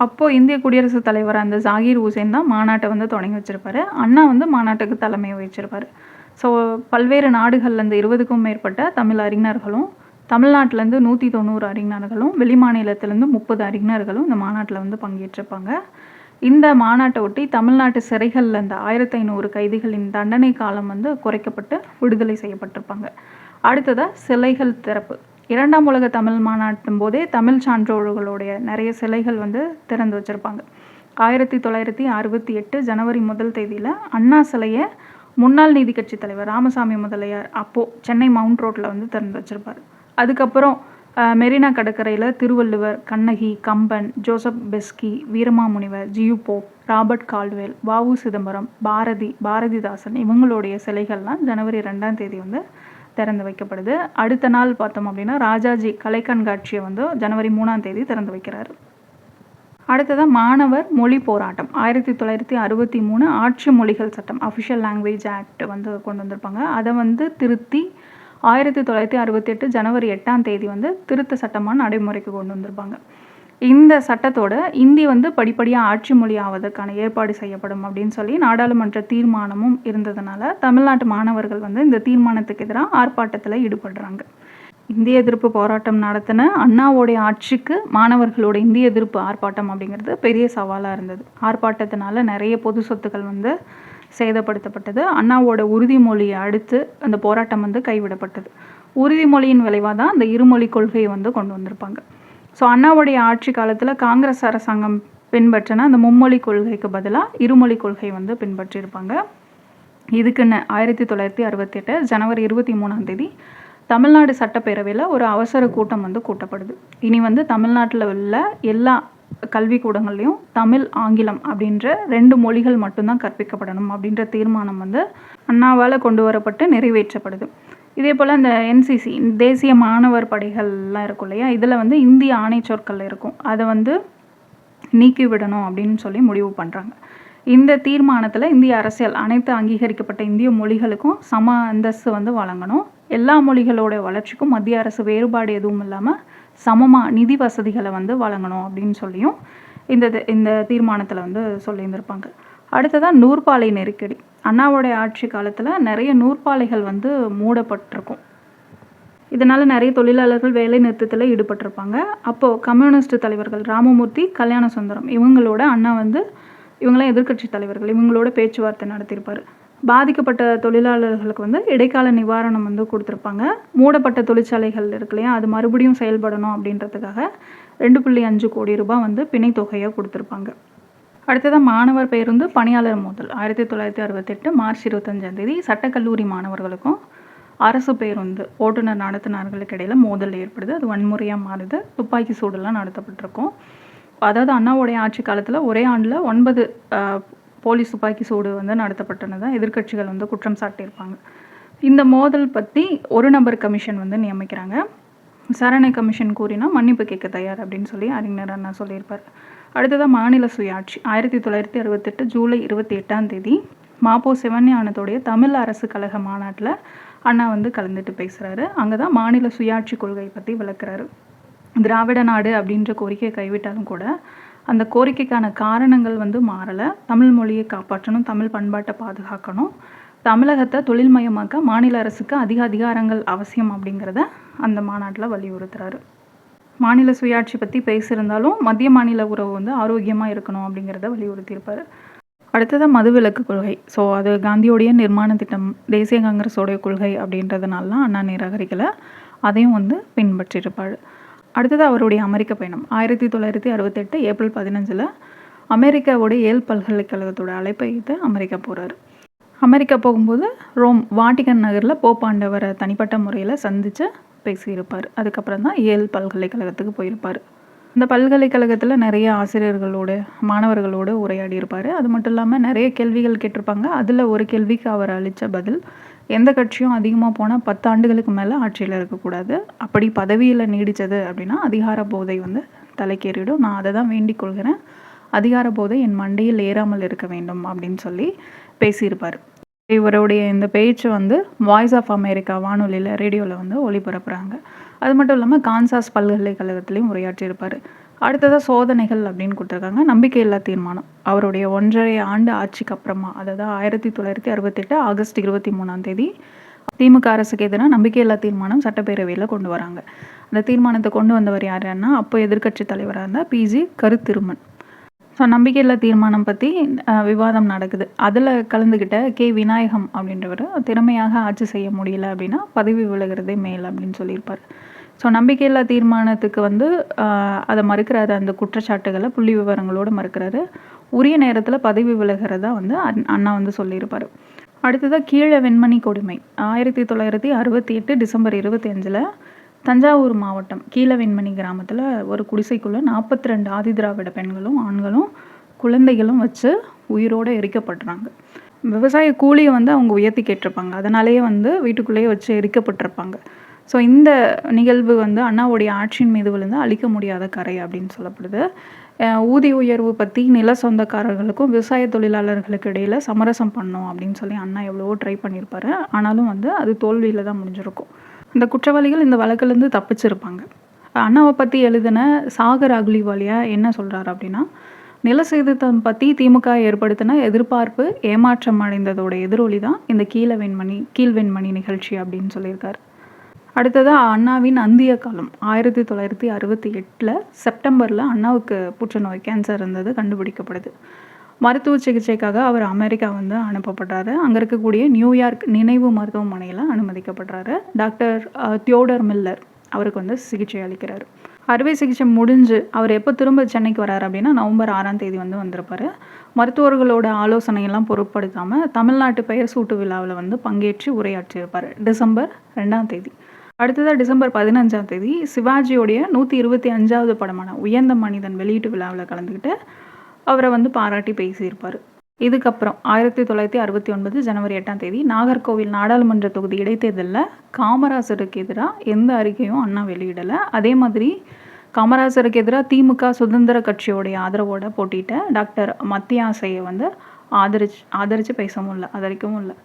அப்போது இந்திய குடியரசுத் தலைவர் அந்த ஜாகீர் ஹுசேன் தான் மாநாட்டை வந்து தொடங்கி வச்சுருப்பாரு. அண்ணா வந்து மாநாட்டுக்கு தலைமை வச்சிருப்பார். ஸோ பல்வேறு நாடுகள்லேருந்து 20க்கும் மேற்பட்ட தமிழ் அறிஞர்களும், தமிழ்நாட்டிலேருந்து 190 அறிஞர்களும், வெளிமாநிலத்திலேருந்து 30 அறிஞர்களும் இந்த மாநாட்டில் வந்து பங்கேற்றிருப்பாங்க. இந்த மாநாட்டை ஒட்டி தமிழ்நாட்டு சிறைகளில் இருந்த 1500 கைதிகளின் தண்டனை காலம் வந்து குறைக்கப்பட்டு விடுதலை செய்யப்பட்டிருப்பாங்க. அடுத்ததாக சிலைகள் திறப்பு. 2ஆம் உலக தமிழ் மாநாட்டின் போதே தமிழ் சான்றோர்களுடைய நிறைய சிலைகள் வந்து திறந்து வச்சுருப்பாங்க. 1968 ஜனவரி 1 தேதியில் அண்ணா சிலையை முன்னாள் நீதி கட்சி தலைவர் ராமசாமி முதலியார் அப்போது சென்னை மவுண்ட் ரோட்டில் வந்து திறந்து வச்சுருப்பார். அதுக்கப்புறம் மெரினா கடற்கரையில் Thiruvalluvar, Kannagi, Kamban, Joseph Beschi, Veeramamunivar, G U Pope, Robert Caldwell, V O. Chidambaram, Bharathidasan இவங்களுடைய சிலைகள்லாம் ஜனவரி 2ஆம் தேதி வந்து திறந்து வைக்கப்படுது. அடுத்த நாள் பார்த்தோம் அப்படின்னா ராஜாஜி கலை கண்காட்சியை வந்து ஜனவரி 3ஆம் தேதி திறந்து வைக்கிறாரு. அடுத்ததான் மாணவர் மொழி போராட்டம். 1963 ஆட்சி மொழிகள் சட்டம் அஃபிஷியல் லாங்குவேஜ் ஆக்ட் வந்து கொண்டு வந்திருப்பாங்க. அதை வந்து திருத்தி 1968 ஜனவரி 8ஆம் தேதி வந்து திருத்த சட்டமாக நடைமுறைக்கு கொண்டு வந்திருப்பாங்க. இந்த சட்டத்தோட இந்தி வந்து படிப்படியாக ஆட்சி மொழி ஆவதற்கான ஏற்பாடு செய்யப்படும் அப்படின்னு சொல்லி நாடாளுமன்ற தீர்மானமும் இருந்ததுனால தமிழ்நாட்டு மாணவர்கள் வந்து இந்த தீர்மானத்துக்கு எதிராக ஆர்ப்பாட்டத்தில் ஈடுபடுறாங்க. இந்திய எதிர்ப்பு போராட்டம் நடத்தின அண்ணாவோடைய ஆட்சிக்கு மாணவர்களோட இந்திய எதிர்ப்பு ஆர்ப்பாட்டம் அப்படிங்கிறது பெரிய சவாலாக இருந்தது. ஆர்ப்பாட்டத்தினால நிறைய பொது சொத்துக்கள் வந்து சேதப்படுத்தப்பட்டது. அண்ணாவோட உறுதிமொழியை அடுத்து அந்த போராட்டம் வந்து கைவிடப்பட்டது. உறுதிமொழியின் விளைவாக தான் அந்த இருமொழி கொள்கையை வந்து கொண்டு வந்திருப்பாங்க. ஸோ அண்ணாவுடைய ஆட்சி காலத்தில் காங்கிரஸ் அரசாங்கம் பின்பற்றின அந்த மும்மொழி கொள்கைக்கு பதிலாக இருமொழி கொள்கை வந்து பின்பற்றியிருப்பாங்க. இதுக்குன்னு 1968 ஜனவரி 23ஆம் தேதி தமிழ்நாடு சட்டப்பேரவையில் ஒரு அவசர கூட்டம் வந்து கூட்டப்படுது. இனி வந்து தமிழ்நாட்டில் உள்ள எல்லா கல்விக்கூடங்கள்லையும் தமிழ், ஆங்கிலம் அப்படின்ற 2 மொழிகள் மட்டும்தான் கற்பிக்கப்படணும் அப்படின்ற தீர்மானம் வந்து அண்ணாவால் கொண்டு வரப்பட்டு நிறைவேற்றப்படுது. இதே போல் இந்த NCC தேசிய மாணவர் படைகள்லாம் இருக்கும் இல்லையா, இதில் வந்து இந்திய ஆணை சொற்கள் இருக்கும். அதை வந்து நீக்கி விடணும் அப்படின்னு சொல்லி முடிவு பண்ணுறாங்க. இந்த தீர்மானத்தில் இந்திய அரசியல் அனைத்து அங்கீகரிக்கப்பட்ட இந்திய மொழிகளுக்கும் சம அந்தஸ்து வந்து வழங்கணும். எல்லா மொழிகளோட வளர்ச்சிக்கும் மத்திய அரசு வேறுபாடு எதுவும் இல்லாமல் சமமாக நிதி வசதிகளை வந்து வழங்கணும் அப்படின்னு சொல்லியும் இந்த தீர்மானத்தில் வந்து சொல்லியிருந்திருப்பாங்க. அடுத்ததாக நூற்பாலை நெருக்கடி. அண்ணாவோடைய ஆட்சி காலத்தில் நிறைய நூற்பாலைகள் வந்து மூடப்பட்டிருக்கும். இதனால் நிறைய தொழிலாளர்கள் வேலை நிறுத்தத்தில் ஈடுபட்டிருப்பாங்க. அப்போது கம்யூனிஸ்ட் தலைவர்கள் ராமமூர்த்தி, கல்யாண சுந்தரம் இவங்களோட அண்ணா வந்து இவங்களாம் எதிர்க்கட்சி தலைவர்கள், இவங்களோட பேச்சுவார்த்தை நடத்தியிருப்பார். பாதிக்கப்பட்ட தொழிலாளர்களுக்கு வந்து இடைக்கால நிவாரணம் வந்து கொடுத்துருப்பாங்க. மூடப்பட்ட தொழிற்சாலைகள் இருக்கு இல்லையா, அது மறுபடியும் செயல்படணும் அப்படின்றதுக்காக 2.5 கோடி ரூபாய் வந்து பிணை தொகையாக கொடுத்துருப்பாங்க. அடுத்ததாக மாணவர் பேருந்து பணியாளர் மோதல். 1968 மார்ச் 25 சட்டக்கல்லூரி மாணவர்களுக்கும் அரசு பேருந்து ஓட்டுநர் நடத்துனர்களுக்கு இடையில மோதல் ஏற்படுது. அது வன்முறையாக மாறுது. துப்பாக்கி சூடெல்லாம் நடத்தப்பட்டிருக்கும். அதாவது அண்ணாவுடைய ஆட்சி காலத்தில் ஒரே ஆண்டில் 9 போலீஸ் துப்பாக்கி சூடு வந்து நடத்தப்பட்டனதான் எதிர்க்கட்சிகள் வந்து குற்றம் சாட்டியிருப்பாங்க. இந்த மோதல் பற்றி ஒரு நபர் கமிஷன் வந்து நியமிக்கிறாங்க. விசாரணை கமிஷன் கூறினா மன்னிப்பு கேட்க தயார் அப்படின்னு சொல்லி அறிஞர் அண்ணா சொல்லியிருப்பார். அடுத்ததாக மாநில சுயாட்சி. 1968 ஜூலை 28 மாப்போ சிவஞானத்தோடைய தமிழ் அரசு கழக மாநாட்டில் அண்ணா வந்து கலந்துட்டு பேசுகிறாரு. அங்கே தான் மாநில சுயாட்சி கொள்கை பற்றி விளக்குறாரு. திராவிட நாடு அப்படின்ற கோரிக்கையை கைவிட்டாலும் கூட அந்த கோரிக்கைக்கான காரணங்கள் வந்து மாறலை. தமிழ் மொழியை காப்பாற்றணும், தமிழ் பண்பாட்டை பாதுகாக்கணும், தமிழகத்தை தொழில்மயமாக்க மாநில அரசுக்கு அதிக அதிகாரங்கள் அவசியம் அப்படிங்கிறத அந்த மாநாட்டில் வலியுறுத்துறாரு. மாநில சுயாட்சி பற்றி பேசியிருந்தாலும் மத்திய மாநில உறவு வந்து ஆரோக்கியமாக இருக்கணும் அப்படிங்கிறத வலியுறுத்தியிருப்பார். அடுத்ததாக மதுவிலக்கு கொள்கை. ஸோ அது காந்தியோடைய நிர்மாண திட்டம், தேசிய காங்கிரஸோடைய கொள்கை அப்படின்றதுனால அண்ணா நிராகரிக்கலை, அதையும் வந்து பின்பற்றியிருப்பார். அடுத்தது அவருடைய அமெரிக்க பயணம். 1968 ஏப்ரல் 15 அமெரிக்காவோட ஏல் பல்கலைக்கழகத்தோட அழைப்பை ஏற்று அமெரிக்கா போகிறாரு. அமெரிக்கா போகும்போது ரோம் வாட்டிகன் நகரில் போப்பாண்டவரை தனிப்பட்ட முறையில் சந்தித்து பேசியிருப்பார். அதுக்கப்புறம் தான் ஏல் பல்கலைக்கழகத்துக்கு போயிருப்பார். இந்த பல்கலைக்கழகத்தில் நிறைய ஆசிரியர்களோடு மாணவர்களோடு உரையாடி இருப்பார். அது மட்டும் இல்லாமல் நிறைய கேள்விகள் கேட்டிருப்பாங்க. அதில் ஒரு கேள்விக்கு அவர் அளித்த பதில், எந்த கட்சியும் அதிகமாக போனால் 10 ஆண்டுகளுக்கு மேலே ஆட்சியில் இருக்கக்கூடாது, அப்படி பதவியில் நீடித்தது அப்படின்னா அதிகார போதை வந்து தலைக்கேறிடும், நான் அதை தான் வேண்டிக் கொள்கிறேன், அதிகார போதை என் மண்டையில் ஏறாமல் இருக்க வேண்டும் அப்படின்னு சொல்லி பேசியிருப்பார். இவருடைய இந்த பேச்சு வந்து வாய்ஸ் ஆஃப் அமெரிக்கா வானொலியில் ரேடியோவில் வந்து ஒளிபரப்புகிறாங்க. அது மட்டும் இல்லாமல் கான்சாஸ் பல்கலைக்கழகத்திலையும் உரையாற்றியிருப்பார். அடுத்ததாக சோதனைகள் அப்படின்னு கொடுத்துருக்காங்க. நம்பிக்கையில்லா தீர்மானம். அவருடைய 1.5 ஆண்டு ஆட்சிக்கு அப்புறமா, அதாவது 1968 ஆகஸ்ட் 23 திமுக அரசுக்கு எதிராக நம்பிக்கையில்லா தீர்மானம் சட்டப்பேரவையில் கொண்டு வராங்க. அந்த தீர்மானத்தை கொண்டு வந்தவர் யாருன்னா அப்போ எதிர்க்கட்சி தலைவராக இருந்தால் பிஜி கருத்திருமன். ஸோ நம்பிக்கையில்லா தீர்மானம் பற்றி விவாதம் நடக்குது. அதில் கலந்துக்கிட்ட கே விநாயகம் அப்படின்றவர் திறமையாக ஆட்சி செய்ய முடியல அப்படின்னா பதவி விலகிறதே மேல் அப்படின்னு சொல்லியிருப்பார். ஸோ நம்பிக்கையில்லா தீர்மானத்துக்கு வந்து அதை மறுக்கிறாரு, அந்த குற்றச்சாட்டுகளை புள்ளி விவரங்களோடு மறுக்கிறாரு. உரிய நேரத்தில் பதவி விலகிறதா வந்து அண்ணா வந்து சொல்லியிருப்பார். அடுத்ததாக கீழ வெண்மணி கொடுமை. 1968 டிசம்பர் 25 தஞ்சாவூர் மாவட்டம் கீழ வெண்மணி கிராமத்தில் ஒரு குடிசைக்குள்ளே 42 ஆதிதிராவிட பெண்களும் ஆண்களும் குழந்தைகளும் வச்சு உயிரோடு எரிக்கப்படுறாங்க. விவசாய கூலியை வந்து அவங்க உயர்த்தி கேட்டிருப்பாங்க, அதனாலேயே வந்து வீட்டுக்குள்ளேயே வச்சு எரிக்கப்பட்டிருப்பாங்க. ஸோ இந்த நிகழ்வு வந்து அண்ணாவுடைய ஆட்சியின் மீது விழுந்து அழிக்க முடியாத கரை அப்படின்னு சொல்லப்படுது. ஊதிய உயர்வு பற்றி நில சொந்தக்காரர்களுக்கும் விவசாய தொழிலாளர்களுக்கு இடையில் சமரசம் பண்ணோம் அப்படின்னு சொல்லி அண்ணா எவ்வளவோ ட்ரை பண்ணியிருப்பாரு. ஆனாலும் வந்து அது தோல்வியில் தான் முடிஞ்சிருக்கும். இந்த குற்றவாளிகள் இந்த வழக்கிலேருந்து தப்பிச்சிருப்பாங்க. அண்ணாவை பற்றி எழுதின சாகர் அகுலிவாலியா என்ன சொல்கிறாரு அப்படின்னா, நில சேதத்தை பற்றி திமுக ஏற்படுத்தின எதிர்பார்ப்பு ஏமாற்றம் அடைந்ததோட எதிரொலி தான் இந்த கீழ்வெண்மணி நிகழ்ச்சி அப்படின்னு சொல்லியிருக்காரு. அடுத்ததாக அண்ணாவின் அந்திய காலம். 1968 செப்டம்பரில் அண்ணாவுக்கு புற்றுநோய் கேன்சர் இருந்தது கண்டுபிடிக்கப்படுது. மருத்துவ சிகிச்சைக்காக அவர் அமெரிக்கா வந்து அனுப்பப்படுறாரு. அங்கே இருக்கக்கூடிய நியூயார்க் நினைவு மருத்துவமனையில் அனுமதிக்கப்படுறாரு. டாக்டர் தியோடர் மில்லர் அவருக்கு வந்து சிகிச்சை அளிக்கிறார். அறுவை சிகிச்சை முடிஞ்சு அவர் எப்போ திரும்ப சென்னைக்கு வராரு அப்படின்னா நவம்பர் 6 வந்து வந்திருப்பார். மருத்துவர்களோட ஆலோசனையெல்லாம் பொருட்படுத்தாமல் தமிழ்நாட்டு பெயர் சூட்டு விழாவில் வந்து பங்கேற்று உரையாற்றியிருப்பார் டிசம்பர் 2 அடுத்ததாக டிசம்பர் 15 சிவாஜியோடைய 125வது படமான உயர்ந்த மனிதன் வெளியீட்டு விழாவில் கலந்துக்கிட்டு அவரை வந்து பாராட்டி பேசியிருப்பார். இதுக்கப்புறம் 1969 ஜனவரி 8 நாகர்கோவில் நாடாளுமன்ற தொகுதி இடைத்தேர்தலில் காமராசருக்கு எதிராக எந்த அறிக்கையும் அண்ணா வெளியிடலை. அதே மாதிரி காமராசருக்கு எதிராக திமுக சுதந்திர கட்சியோடைய ஆதரவோடு போட்டிட்ட டாக்டர் மத்தியாசையை வந்து ஆதரித்து பேசவும் இல்லை, ஆதரிக்கவும் இல்லை.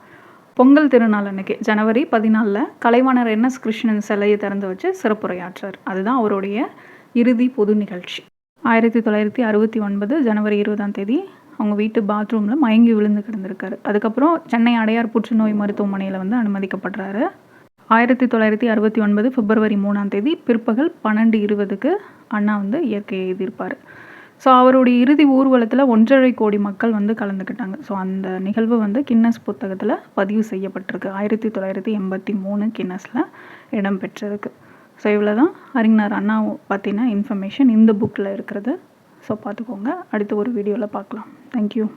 பொங்கல் திருநாள் அன்னைக்கு ஜனவரி 14 கலைவாணர் என்எஸ் கிருஷ்ணன் சிலையை திறந்து வச்சு சிறப்புரையாற்றார். அதுதான் அவருடைய இறுதி பொது நிகழ்ச்சி. 1969 ஜனவரி 20 அவங்க வீட்டு பாத்ரூமில் மயங்கி விழுந்து கிடந்திருக்காரு. அதுக்கப்புறம் சென்னை அடையார் புற்றுநோய் மருத்துவமனையில் அனுமதிக்கப்படுறாரு. 1969 பிப்ரவரி 3 பிற்பகல் 12:20 அண்ணா இயற்கையை எழுதியிருப்பார். ஸோ அவருடைய இறுதி ஊர்வலத்தில் 1.5 கோடி மக்கள் கலந்துக்கிட்டாங்க. ஸோ அந்த நிகழ்வு கின்னஸ் புத்தகத்தில் பதிவு செய்யப்பட்டிருக்கு. 1983 கின்னஸில் இடம் பெற்றிருக்கு. ஸோ இவ்வளோ தான் அறிஞர் அண்ணா பற்றின இன்ஃபர்மேஷன் இந்த புக்கில் இருக்கிறது. ஸோ பார்த்துக்கோங்க. அடுத்த ஒரு வீடியோவில் பார்க்கலாம். தேங்க்யூ.